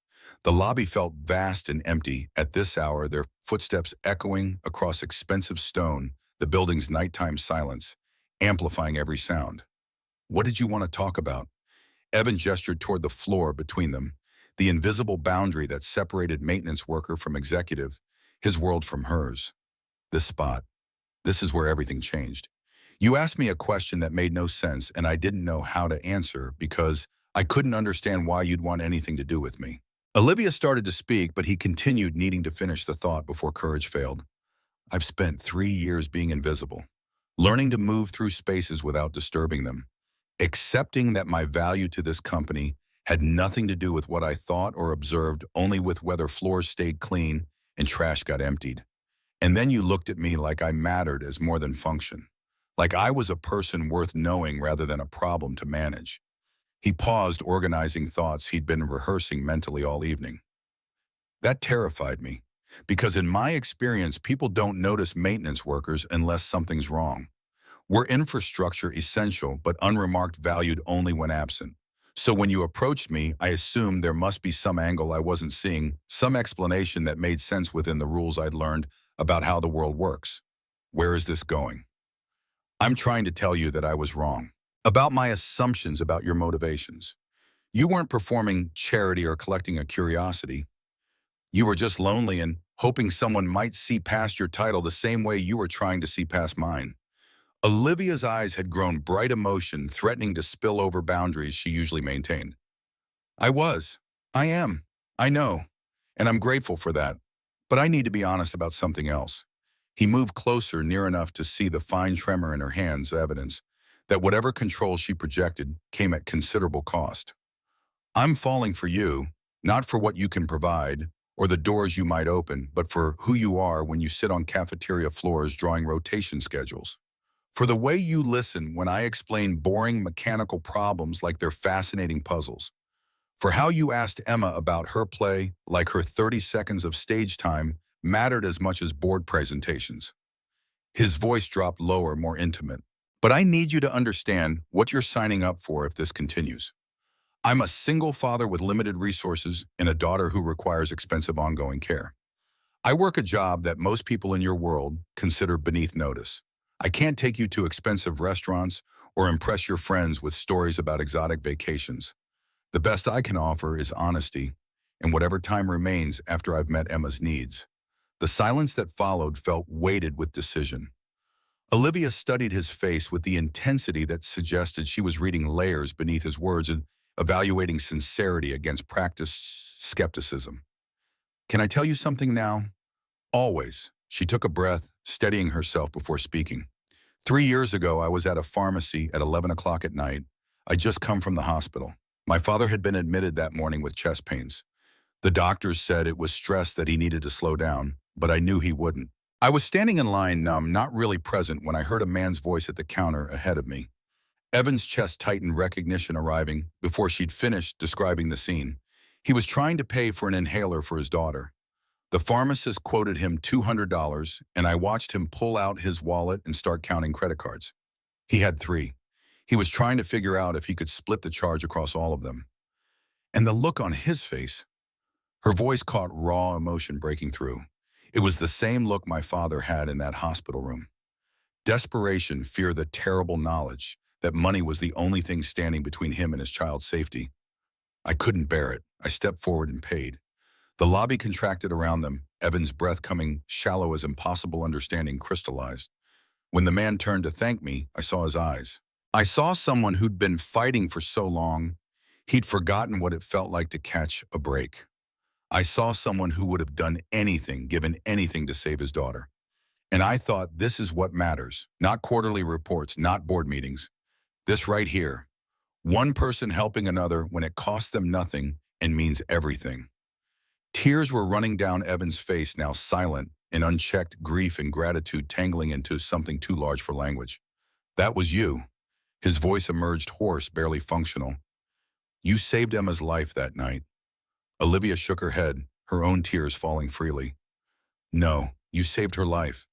The lobby felt vast and empty at this hour, their footsteps echoing across expensive stone, the building's nighttime silence, amplifying every sound. "What did you want to talk about?" Evan gestured toward the floor between them, the invisible boundary that separated maintenance worker from executive, his world from hers. "This spot. This is where everything changed. You asked me a question that made no sense, and I didn't know how to answer because I couldn't understand why you'd want anything to do with me." Olivia started to speak, but he continued, needing to finish the thought before courage failed. "I've spent 3 years being invisible, learning to move through spaces without disturbing them, accepting that my value to this company had nothing to do with what I thought or observed, only with whether floors stayed clean and trash got emptied. And then you looked at me like I mattered as more than function, like I was a person worth knowing rather than a problem to manage." He paused, organizing thoughts he'd been rehearsing mentally all evening. That terrified me, because in my experience, people don't notice maintenance workers unless something's wrong. We're infrastructure essential, but unremarked, valued only when absent. So when you approached me, I assumed there must be some angle I wasn't seeing, some explanation that made sense within the rules I'd learned about how the world works. Where is this going? I'm trying to tell you that I was wrong about my assumptions about your motivations. You weren't performing charity or collecting a curiosity. You were just lonely and hoping someone might see past your title the same way you were trying to see past mine. Olivia's eyes had grown bright, emotion threatening to spill over boundaries she usually maintained. I was. I am. I know. And I'm grateful for that. But I need to be honest about something else. He moved closer, near enough to see the fine tremor in her hands, evidence that whatever control she projected came at considerable cost. I'm falling for you, not for what you can provide or the doors you might open, but for who you are when you sit on cafeteria floors drawing rotation schedules. For the way you listen when I explain boring mechanical problems like they're fascinating puzzles. For how you asked Emma about her play like her 30 seconds of stage time mattered as much as board presentations. His voice dropped lower, more intimate. But I need you to understand what you're signing up for if this continues. I'm a single father with limited resources and a daughter who requires expensive ongoing care. I work a job that most people in your world consider beneath notice. I can't take you to expensive restaurants or impress your friends with stories about exotic vacations. The best I can offer is honesty and whatever time remains after I've met Emma's needs." The silence that followed felt weighted with decision. Olivia studied his face with the intensity that suggested she was reading layers beneath his words and evaluating sincerity against practiced skepticism. "Can I tell you something now?" "Always." She took a breath, steadying herself before speaking. 3 years ago, I was at a pharmacy at 11 o'clock at night. I'd just come from the hospital. My father had been admitted that morning with chest pains. The doctors said it was stress that he needed to slow down, but I knew he wouldn't. I was standing in line, numb, not really present, when I heard a man's voice at the counter ahead of me. Evan's chest tightened, recognition arriving before she'd finished describing the scene. He was trying to pay for an inhaler for his daughter. The pharmacist quoted him $200, and I watched him pull out his wallet and start counting credit cards. He had 3. He was trying to figure out if he could split the charge across all of them. And the look on his face. Her voice caught raw emotion breaking through. It was the same look my father had in that hospital room. Desperation, fear, the terrible knowledge that money was the only thing standing between him and his child's safety. I couldn't bear it. I stepped forward and paid. The lobby contracted around them, Evan's breath coming shallow as impossible understanding crystallized. When the man turned to thank me, I saw his eyes. I saw someone who'd been fighting for so long, he'd forgotten what it felt like to catch a break. I saw someone who would have done anything, given anything to save his daughter. And I thought this is what matters, not quarterly reports, not board meetings. This right here. One person helping another when it costs them nothing and means everything. Tears were running down Evan's face, now silent, in unchecked grief and gratitude tangling into something too large for language. That was you. His voice emerged hoarse, barely functional. You saved Emma's life that night. Olivia shook her head, her own tears falling freely. No, you saved her life.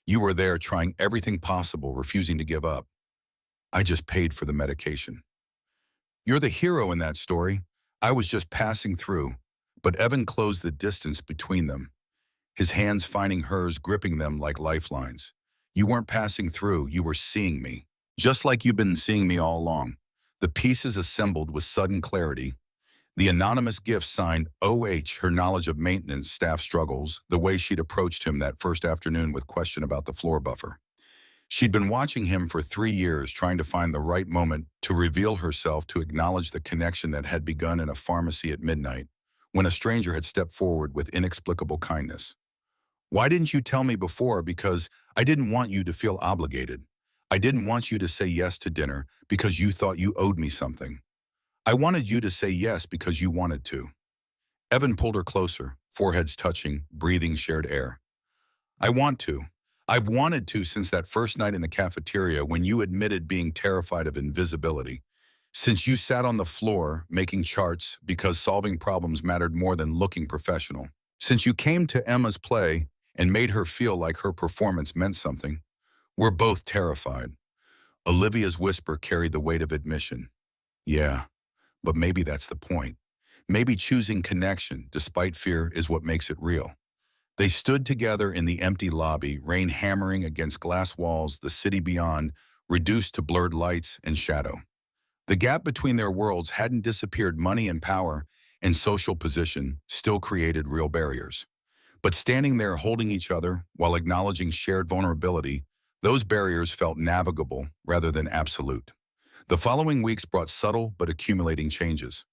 You were there trying everything possible, refusing to give up. I just paid for the medication. You're the hero in that story. I was just passing through. But Evan closed the distance between them, his hands finding hers, gripping them like lifelines. You weren't passing through, you were seeing me. Just like you've been seeing me all along. The pieces assembled with sudden clarity. The anonymous gift signed OH, her knowledge of maintenance staff struggles, the way she'd approached him that first afternoon with question about the floor buffer. She'd been watching him for 3 years, trying to find the right moment to reveal herself, to acknowledge the connection that had begun in a pharmacy at midnight, when a stranger had stepped forward with inexplicable kindness. Why didn't you tell me before? Because I didn't want you to feel obligated. I didn't want you to say yes to dinner because you thought you owed me something. I wanted you to say yes because you wanted to. Evan pulled her closer, foreheads touching, breathing shared air. I want to. I've wanted to since that first night in the cafeteria when you admitted being terrified of invisibility. Since you sat on the floor making charts because solving problems mattered more than looking professional. Since you came to Emma's play and made her feel like her performance meant something. We're both terrified. Olivia's whisper carried the weight of admission. Yeah, but maybe that's the point. Maybe choosing connection, despite fear, is what makes it real. They stood together in the empty lobby, rain hammering against glass walls, the city beyond, reduced to blurred lights and shadow. The gap between their worlds hadn't disappeared. Money and power and social position still created real barriers. But standing there holding each other while acknowledging shared vulnerability, those barriers felt navigable rather than absolute. The following weeks brought subtle but accumulating changes.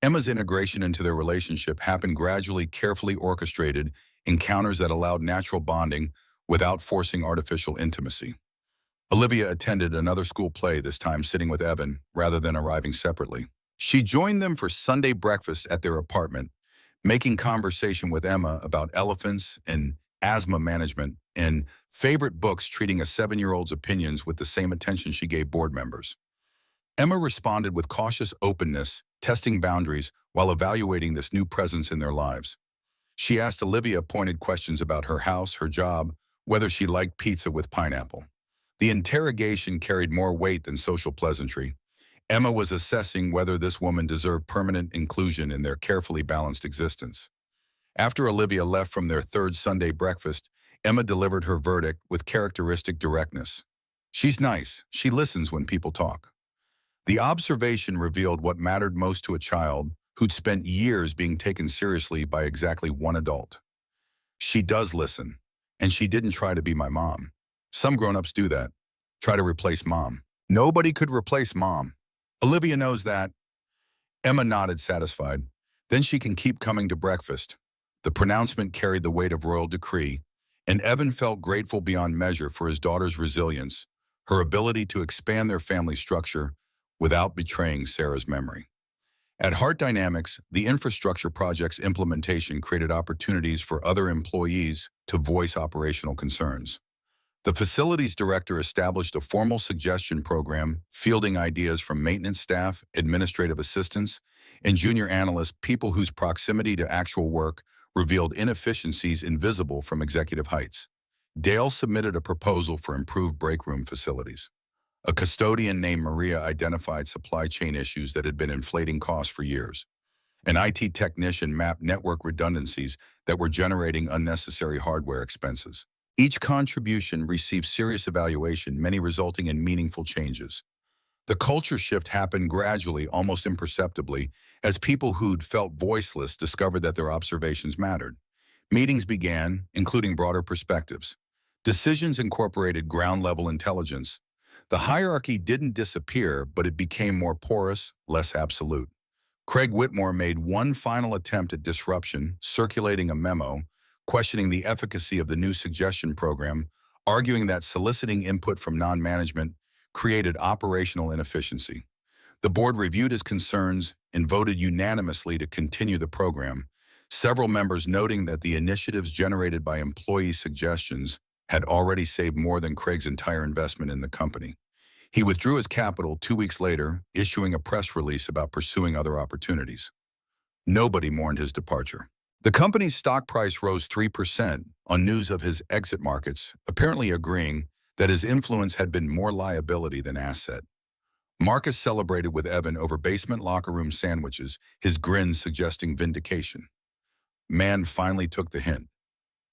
Emma's integration into their relationship happened gradually, carefully orchestrated, encounters that allowed natural bonding without forcing artificial intimacy. Olivia attended another school play, this time sitting with Evan rather than arriving separately. She joined them for Sunday breakfast at their apartment, making conversation with Emma about elephants and asthma management and favorite books, treating a 7-year-old's opinions with the same attention she gave board members. Emma responded with cautious openness, testing boundaries while evaluating this new presence in their lives. She asked Olivia pointed questions about her house, her job, whether she liked pizza with pineapple. The interrogation carried more weight than social pleasantry. Emma was assessing whether this woman deserved permanent inclusion in their carefully balanced existence. After Olivia left from their third Sunday breakfast, Emma delivered her verdict with characteristic directness. She's nice. She listens when people talk. The observation revealed what mattered most to a child who'd spent years being taken seriously by exactly one adult. She does listen, and she didn't try to be my mom. Some grown-ups do that, try to replace mom. Nobody could replace mom. Olivia knows that. Emma nodded, satisfied. Then she can keep coming to breakfast. The pronouncement carried the weight of royal decree, and Evan felt grateful beyond measure for his daughter's resilience, her ability to expand their family structure without betraying Sarah's memory. At Heart Dynamics, the infrastructure project's implementation created opportunities for other employees to voice operational concerns. The facilities director established a formal suggestion program, fielding ideas from maintenance staff, administrative assistants, and junior analysts, people whose proximity to actual work revealed inefficiencies invisible from executive heights. Dale submitted a proposal for improved breakroom facilities. A custodian named Maria identified supply chain issues that had been inflating costs for years. An IT technician mapped network redundancies that were generating unnecessary hardware expenses. Each contribution received serious evaluation, many resulting in meaningful changes. The culture shift happened gradually, almost imperceptibly, as people who'd felt voiceless discovered that their observations mattered. Meetings began, including broader perspectives. Decisions incorporated ground-level intelligence. The hierarchy didn't disappear, but it became more porous, less absolute. Craig Whitmore made one final attempt at disruption, circulating a memo, questioning the efficacy of the new suggestion program, arguing that soliciting input from non-management created operational inefficiency. The board reviewed his concerns and voted unanimously to continue the program, several members noting that the initiatives generated by employee suggestions had already saved more than Craig's entire investment in the company. He withdrew his capital 2 weeks later, issuing a press release about pursuing other opportunities. Nobody mourned his departure. The company's stock price rose 3% on news of his exit markets, apparently agreeing that his influence had been more liability than asset. Marcus celebrated with Evan over basement locker room sandwiches, his grin suggesting vindication. Man finally took the hint.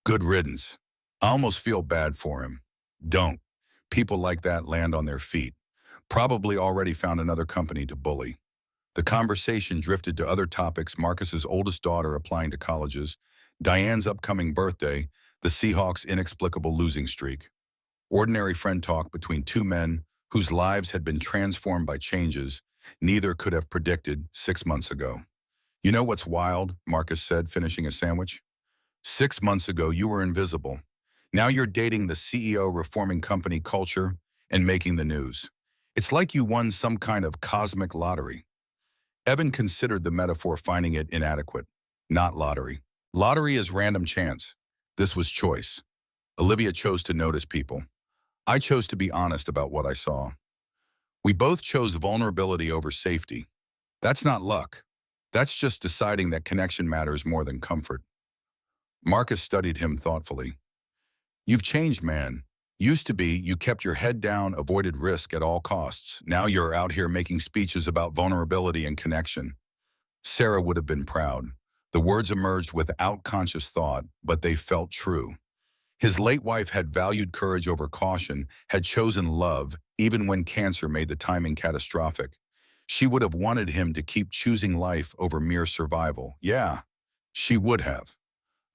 Good riddance. I almost feel bad for him. Don't. People like that land on their feet. Probably already found another company to bully. The conversation drifted to other topics: Marcus's oldest daughter applying to colleges, Diane's upcoming birthday, the Seahawks' inexplicable losing streak. Ordinary friend talk between two men whose lives had been transformed by changes neither could have predicted 6 months ago. You know what's wild? Marcus said, finishing a sandwich. 6 months ago, you were invisible. Now you're dating the CEO, reforming company culture, and making the news. It's like you won some kind of cosmic lottery. Evan considered the metaphor, finding it inadequate. Not lottery. Lottery is random chance. This was choice. Olivia chose to notice people. I chose to be honest about what I saw. We both chose vulnerability over safety. That's not luck. That's just deciding that connection matters more than comfort. Marcus studied him thoughtfully. You've changed, man. Used to be, you kept your head down, avoided risk at all costs. Now you're out here making speeches about vulnerability and connection. Sarah would have been proud. The words emerged without conscious thought, but they felt true. His late wife had valued courage over caution, had chosen love, even when cancer made the timing catastrophic. She would have wanted him to keep choosing life over mere survival. Yeah, she would have.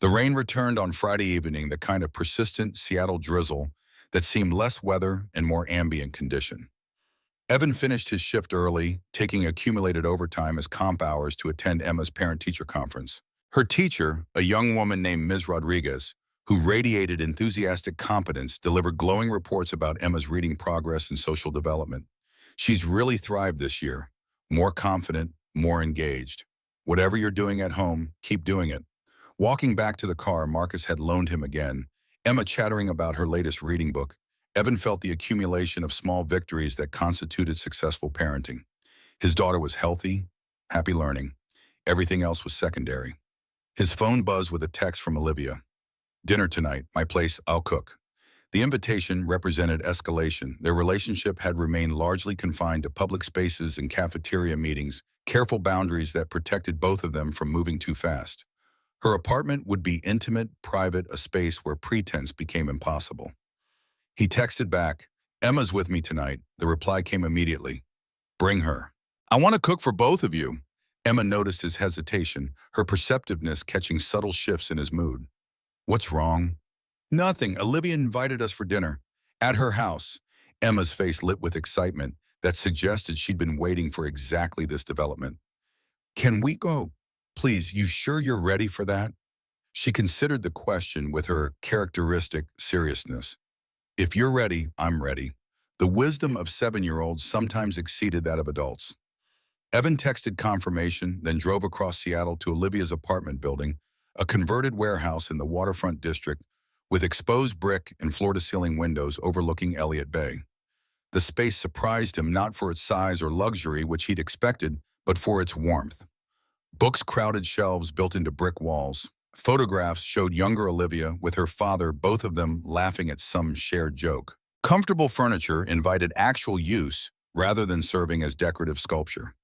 The rain returned on Friday evening, the kind of persistent Seattle drizzle that seemed less weather and more ambient condition. Evan finished his shift early, taking accumulated overtime as comp hours to attend Emma's parent-teacher conference. Her teacher, a young woman named Ms. Rodriguez, who radiated enthusiastic competence, delivered glowing reports about Emma's reading progress and social development. She's really thrived this year. More confident, more engaged. Whatever you're doing at home, keep doing it. Walking back to the car Marcus had loaned him again, Emma chattering about her latest reading book, Evan felt the accumulation of small victories that constituted successful parenting. His daughter was healthy, happy learning. Everything else was secondary. His phone buzzed with a text from Olivia. Dinner tonight, my place, I'll cook. The invitation represented escalation. Their relationship had remained largely confined to public spaces and cafeteria meetings, careful boundaries that protected both of them from moving too fast. Her apartment would be intimate, private, a space where pretense became impossible. He texted back, Emma's with me tonight. The reply came immediately. Bring her. I want to cook for both of you. Emma noticed his hesitation, her perceptiveness catching subtle shifts in his mood. What's wrong? Nothing. Olivia invited us for dinner. At her house. Emma's face lit with excitement that suggested she'd been waiting for exactly this development. Can we go? Please, you sure you're ready for that? She considered the question with her characteristic seriousness. If you're ready, I'm ready. The wisdom of 7-year-olds sometimes exceeded that of adults. Evan texted confirmation, then drove across Seattle to Olivia's apartment building, a converted warehouse in the waterfront district with exposed brick and floor-to-ceiling windows overlooking Elliott Bay. The space surprised him not for its size or luxury, which he'd expected, but for its warmth. Books crowded shelves built into brick walls. Photographs showed younger Olivia with her father, both of them laughing at some shared joke. Comfortable furniture invited actual use rather than serving as decorative sculpture.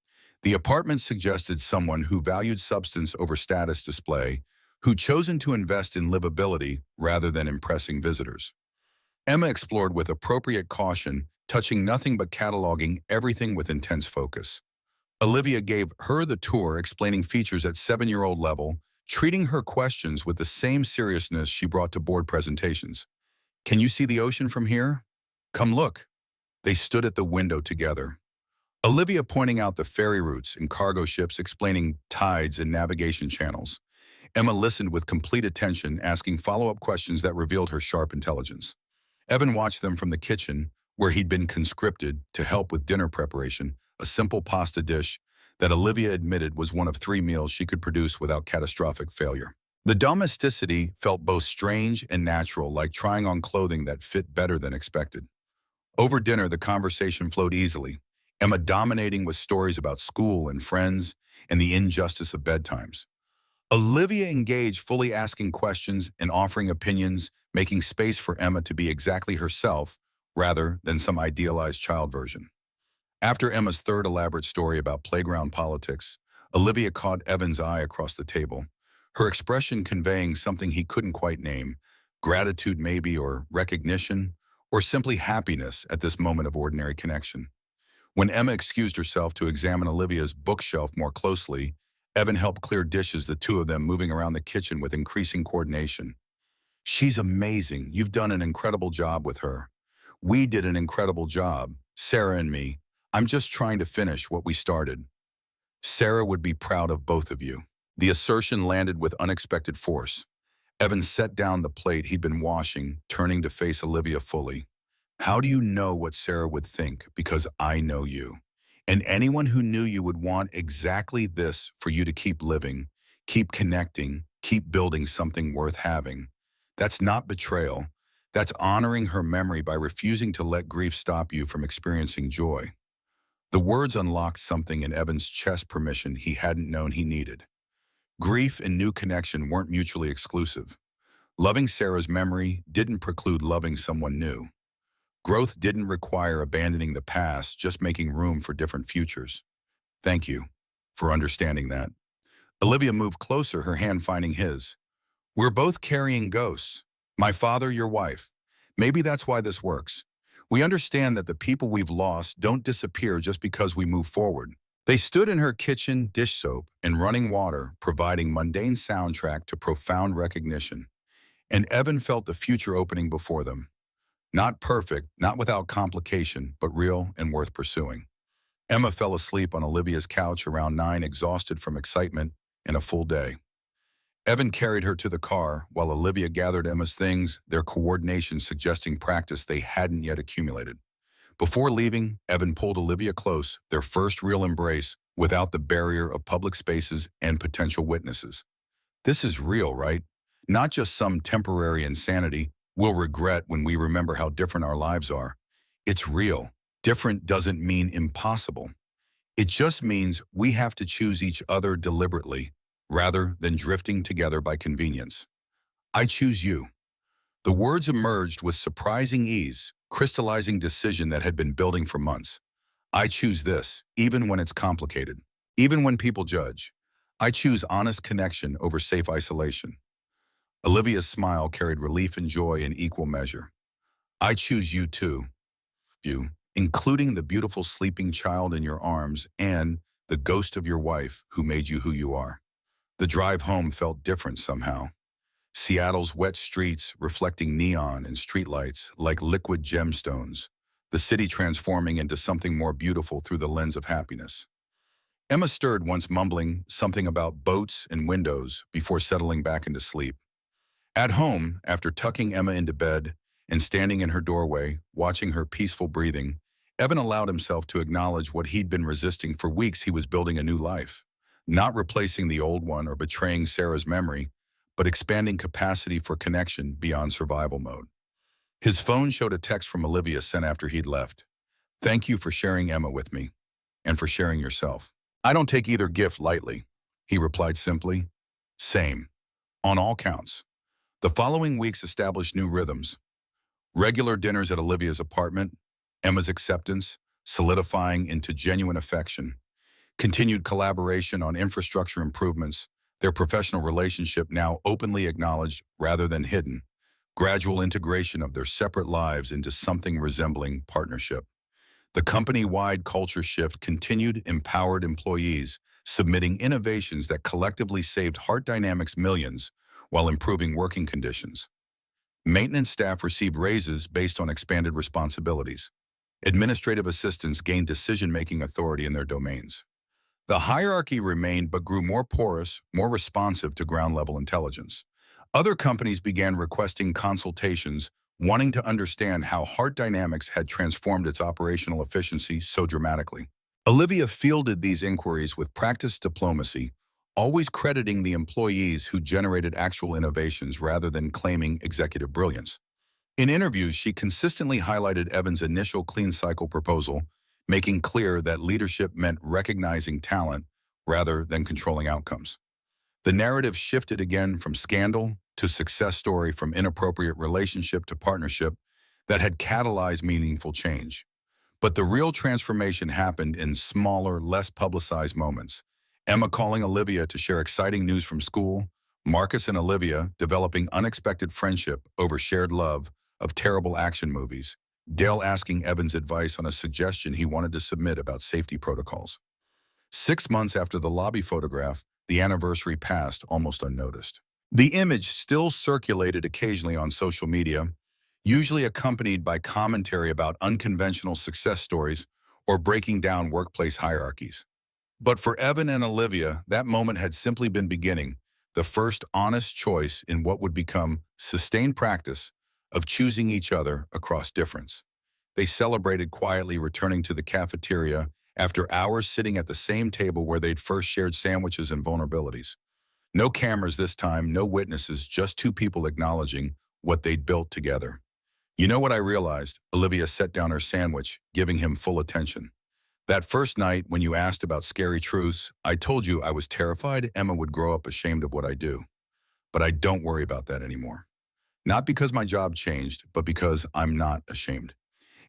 The apartment suggested someone who valued substance over status display, who'd chosen to invest in livability rather than impressing visitors. Emma explored with appropriate caution, touching nothing but cataloging everything with intense focus. Olivia gave her the tour, explaining features at 7-year-old level, treating her questions with the same seriousness she brought to board presentations. Can you see the ocean from here? Come look. They stood at the window together. Olivia pointing out the ferry routes and cargo ships, explaining tides and navigation channels. Emma listened with complete attention, asking follow-up questions that revealed her sharp intelligence. Evan watched them from the kitchen, where he'd been conscripted to help with dinner preparation, a simple pasta dish that Olivia admitted was one of 3 meals she could produce without catastrophic failure. The domesticity felt both strange and natural, like trying on clothing that fit better than expected. Over dinner, the conversation flowed easily, Emma dominating with stories about school and friends and the injustice of bedtimes. Olivia engaged, fully asking questions and offering opinions, making space for Emma to be exactly herself rather than some idealized child version. After Emma's third elaborate story about playground politics, Olivia caught Evan's eye across the table, her expression conveying something he couldn't quite name, gratitude maybe, or recognition, or simply happiness at this moment of ordinary connection. When Emma excused herself to examine Olivia's bookshelf more closely, Evan helped clear dishes, the two of them moving around the kitchen with increasing coordination. "She's amazing. You've done an incredible job with her. We did an incredible job, Sarah and me. I'm just trying to finish what we started. Sarah would be proud of both of you." The assertion landed with unexpected force. Evan set down the plate he'd been washing, turning to face Olivia fully. "How do you know what Sarah would think? Because I know you. And anyone who knew you would want exactly this for you to keep living, keep connecting, keep building something worth having. That's not betrayal. That's honoring her memory by refusing to let grief stop you from experiencing joy." The words unlocked something in Evan's chest, permission he hadn't known he needed. Grief and new connection weren't mutually exclusive. Loving Sarah's memory didn't preclude loving someone new. Growth didn't require abandoning the past, just making room for different futures. "Thank you for understanding that." Olivia moved closer, her hand finding his. "We're both carrying ghosts. My father, your wife. Maybe that's why this works. We understand that the people we've lost don't disappear just because we move forward." They stood in her kitchen, dish soap and running water, providing mundane soundtrack to profound recognition. And Evan felt the future opening before them. Not perfect, not without complication, but real and worth pursuing. Emma fell asleep on Olivia's couch around 9, exhausted from excitement and a full day. Evan carried her to the car while Olivia gathered Emma's things, their coordination suggesting practice they hadn't yet accumulated. Before leaving, Evan pulled Olivia close, their first real embrace, without the barrier of public spaces and potential witnesses. "This is real, right? Not just some temporary insanity we'll regret when we remember how different our lives are. It's real. Different doesn't mean impossible. It just means we have to choose each other deliberately, rather than drifting together by convenience. I choose you." The words emerged with surprising ease, crystallizing decision that had been building for months. "I choose this, even when it's complicated. Even when people judge. I choose honest connection over safe isolation." Olivia's smile carried relief and joy in equal measure. "I choose you too. You, including the beautiful sleeping child in your arms and the ghost of your wife who made you who you are." The drive home felt different somehow. Seattle's wet streets reflecting neon and streetlights like liquid gemstones, the city transforming into something more beautiful through the lens of happiness. Emma stirred once, mumbling something about boats and windows before settling back into sleep. At home, after tucking Emma into bed and standing in her doorway, watching her peaceful breathing, Evan allowed himself to acknowledge what he'd been resisting for weeks. He was building a new life, not replacing the old one or betraying Sarah's memory, but expanding capacity for connection beyond survival mode. His phone showed a text from Olivia sent after he'd left. "Thank you for sharing Emma with me, and for sharing yourself. I don't take either gift lightly," he replied simply. "Same, on all counts." The following weeks established new rhythms. Regular dinners at Olivia's apartment, Emma's acceptance, solidifying into genuine affection. Continued collaboration on infrastructure improvements, their professional relationship now openly acknowledged rather than hidden. Gradual integration of their separate lives into something resembling partnership. The company-wide culture shift continued, empowered employees submitting innovations that collectively saved Heart Dynamics millions while improving working conditions. Maintenance staff received raises based on expanded responsibilities. Administrative assistants gained decision-making authority in their domains. The hierarchy remained but grew more porous, more responsive to ground-level intelligence. Other companies began requesting consultations, wanting to understand how heart dynamics had transformed its operational efficiency so dramatically. Olivia fielded these inquiries with practiced diplomacy, always crediting the employees who generated actual innovations rather than claiming executive brilliance. In interviews, she consistently highlighted Evan's initial clean cycle proposal, making clear that leadership meant recognizing talent rather than controlling outcomes. The narrative shifted again from scandal to success story, from inappropriate relationship to partnership that had catalyzed meaningful change. But the real transformation happened in smaller, less publicized moments. Emma calling Olivia to share exciting news from school, Marcus and Olivia developing unexpected friendship over shared love of terrible action movies, Dale asking Evan's advice on a suggestion he wanted to submit about safety protocols. 6 months after the lobby photograph, the anniversary passed almost unnoticed. The image still circulated occasionally on social media, usually accompanied by commentary about unconventional success stories or breaking down workplace hierarchies. But for Evan and Olivia, that moment had simply been beginning, the first honest choice in what would become sustained practice of choosing each other across difference. They celebrated quietly, returning to the cafeteria after hours sitting at the same table where they'd first shared sandwiches and vulnerabilities. No cameras this time, no witnesses, just two people acknowledging what they'd built together. You know what I realized? Olivia set down her sandwich, giving him full attention. That first night, when you asked about scary truths, I told you I was terrified Emma would grow up ashamed of what I do. But I don't worry about that anymore. Not because my job changed, but because I'm not ashamed.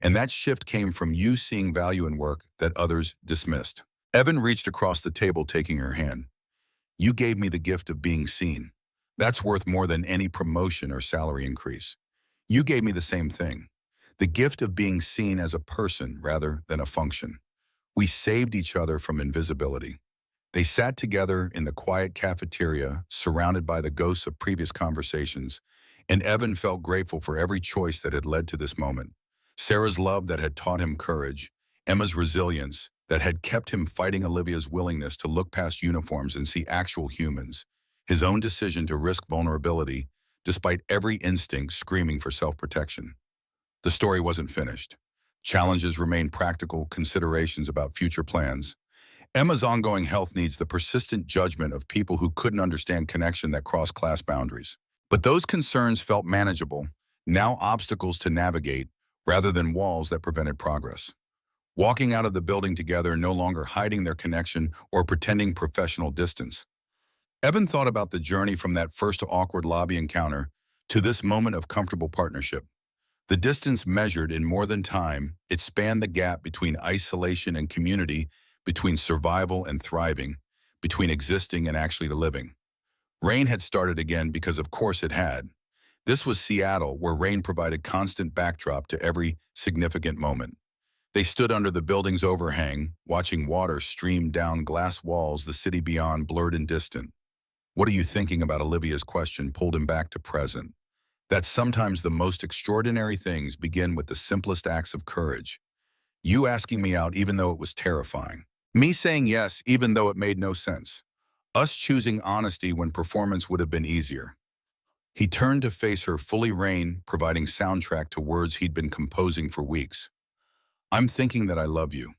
And that shift came from you seeing value in work that others dismissed. Evan reached across the table, taking her hand. You gave me the gift of being seen. That's worth more than any promotion or salary increase. You gave me the same thing. The gift of being seen as a person rather than a function. We saved each other from invisibility. They sat together in the quiet cafeteria, surrounded by the ghosts of previous conversations, and Evan felt grateful for every choice that had led to this moment. Sarah's love that had taught him courage, Emma's resilience that had kept him fighting, Olivia's willingness to look past uniforms and see actual humans, his own decision to risk vulnerability despite every instinct screaming for self-protection. The story wasn't finished. Challenges remained, practical considerations about future plans. Emma's ongoing health needs, the persistent judgment of people who couldn't understand connection that crossed class boundaries. But those concerns felt manageable, now obstacles to navigate rather than walls that prevented progress. Walking out of the building together, no longer hiding their connection or pretending professional distance. Evan thought about the journey from that first awkward lobby encounter to this moment of comfortable partnership. The distance measured in more than time, it spanned the gap between isolation and community, between survival and thriving, between existing and actually living. Rain had started again because of course it had. This was Seattle, where rain provided constant backdrop to every significant moment. They stood under the building's overhang, watching water stream down glass walls, the city beyond blurred and distant. What are you thinking about? Olivia's question pulled him back to present. That sometimes the most extraordinary things begin with the simplest acts of courage. You asking me out even though it was terrifying. Me saying yes even though it made no sense. Us choosing honesty when performance would have been easier. He turned to face her, fully, rain providing soundtrack to words he'd been composing for weeks. I'm thinking that I love you.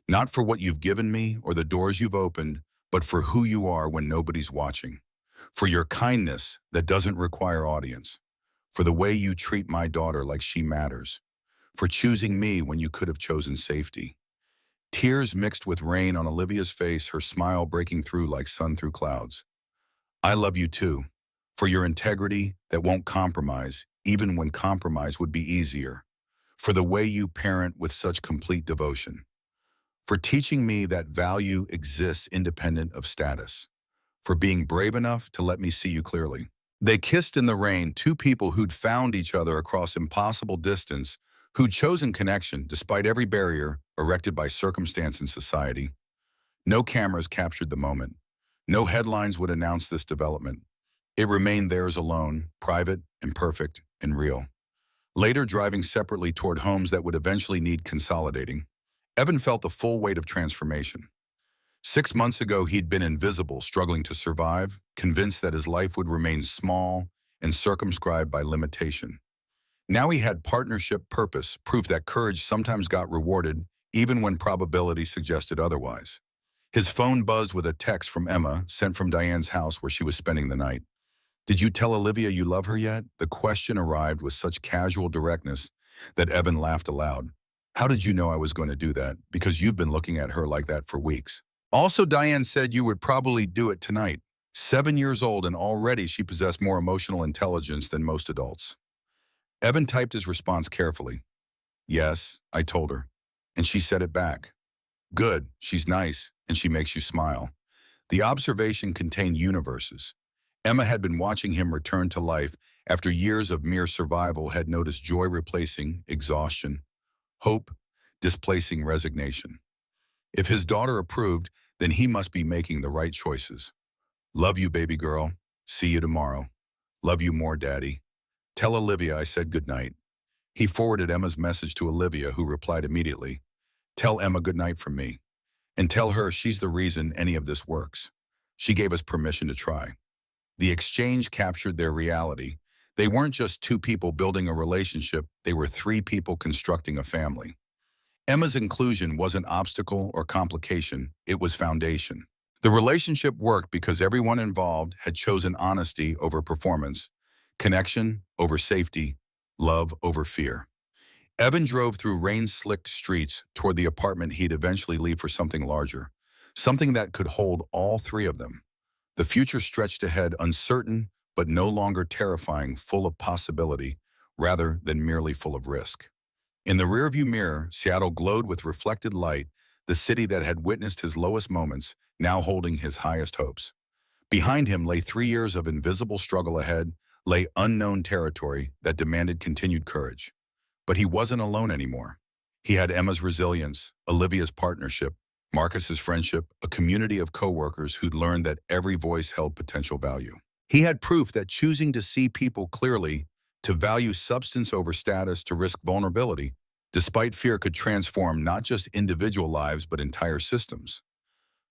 Not for what you've given me or the doors you've opened, but for who you are when nobody's watching. For your kindness that doesn't require audience. For the way you treat my daughter like she matters. For choosing me when you could have chosen safety. Tears mixed with rain on Olivia's face, her smile breaking through like sun through clouds. I love you too. For your integrity that won't compromise, even when compromise would be easier. For the way you parent with such complete devotion. For teaching me that value exists independent of status. For being brave enough to let me see you clearly. They kissed in the rain, two people who'd found each other across impossible distance, who'd chosen connection despite every barrier erected by circumstance and society. No cameras captured the moment. No headlines would announce this development. It remained theirs alone, private, imperfect, and real. later driving separately toward homes that would eventually need consolidating. Evan felt the full weight of transformation. 6 months ago, he'd been invisible, struggling to survive, convinced that his life would remain small and circumscribed by limitation. Now he had partnership, purpose, proof that courage sometimes got rewarded, even when probability suggested otherwise. His phone buzzed with a text from Emma, sent from Diane's house where she was spending the night. "Did you tell Olivia you love her yet?" The question arrived with such casual directness that Evan laughed aloud. "How did you know I was going to do that? Because you've been looking at her like that for weeks. Also, Diane said you would probably do it tonight." 7 years old, and already she possessed more emotional intelligence than most adults. Evan typed his response carefully. "Yes, I told her." And she said it back. "Good, she's nice, and she makes you smile." The observation contained universes. Emma had been watching him return to life after years of mere survival, had noticed joy replacing exhaustion, hope displacing resignation. If his daughter approved, then he must be making the right choices. "Love you, baby girl. See you tomorrow. Love you more, Daddy. Tell Olivia I said goodnight." He forwarded Emma's message to Olivia, who replied immediately. "Tell Emma goodnight from me. And tell her she's the reason any of this works. She gave us permission to try." The exchange captured their reality. They weren't just two people building a relationship, they were three people constructing a family. Emma's inclusion wasn't obstacle or complication, it was foundation. The relationship worked because everyone involved had chosen honesty over performance, connection over safety, love over fear. Evan drove through rain-slicked streets toward the apartment he'd eventually leave for something larger, something that could hold all three of them. The future stretched ahead, uncertain but no longer terrifying, full of possibility rather than merely full of risk. In the rearview mirror, Seattle glowed with reflected light, the city that had witnessed his lowest moments, now holding his highest hopes. Behind him lay 3 years of invisible struggle. Ahead lay unknown territory that demanded continued courage. But he wasn't alone anymore. He had Emma's resilience, Olivia's partnership, Marcus's friendship, a community of coworkers who'd learned that every voice held potential value. He had proof that choosing to see people clearly, to value substance over status, to risk vulnerability, despite fear, could transform not just individual lives but entire systems.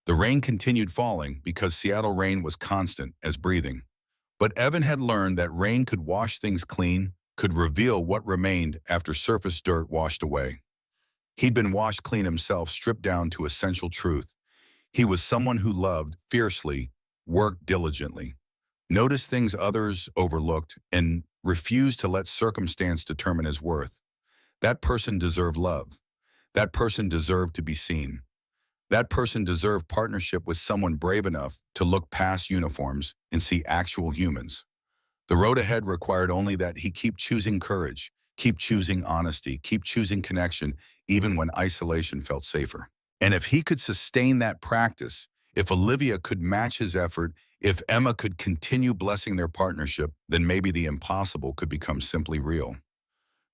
The rain continued falling because Seattle rain was constant as breathing. But Evan had learned that rain could wash things clean, could reveal what remained after surface dirt washed away. He'd been washed clean himself, stripped down to essential truth. He was someone who loved fiercely, worked diligently, noticed things others overlooked, and refused to let circumstance determine his worth. That person deserved love. That person deserved to be seen. That person deserved partnership with someone brave enough to look past uniforms and see actual humans. The road ahead required only that he keep choosing courage, keep choosing honesty, keep choosing connection, even when isolation felt safer. And if he could sustain that practice, if Olivia could match his effort, if Emma could continue blessing their partnership, then maybe the impossible could become simply real.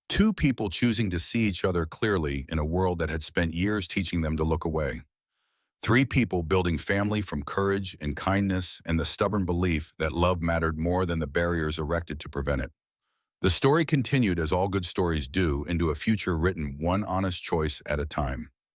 Two people choosing to see each other clearly in a world that had spent years teaching them to look away. Three people building family from courage and kindness and the stubborn belief that love mattered more than the barriers erected to prevent it. The story continued, as all good stories do, into a future written one honest choice at a time.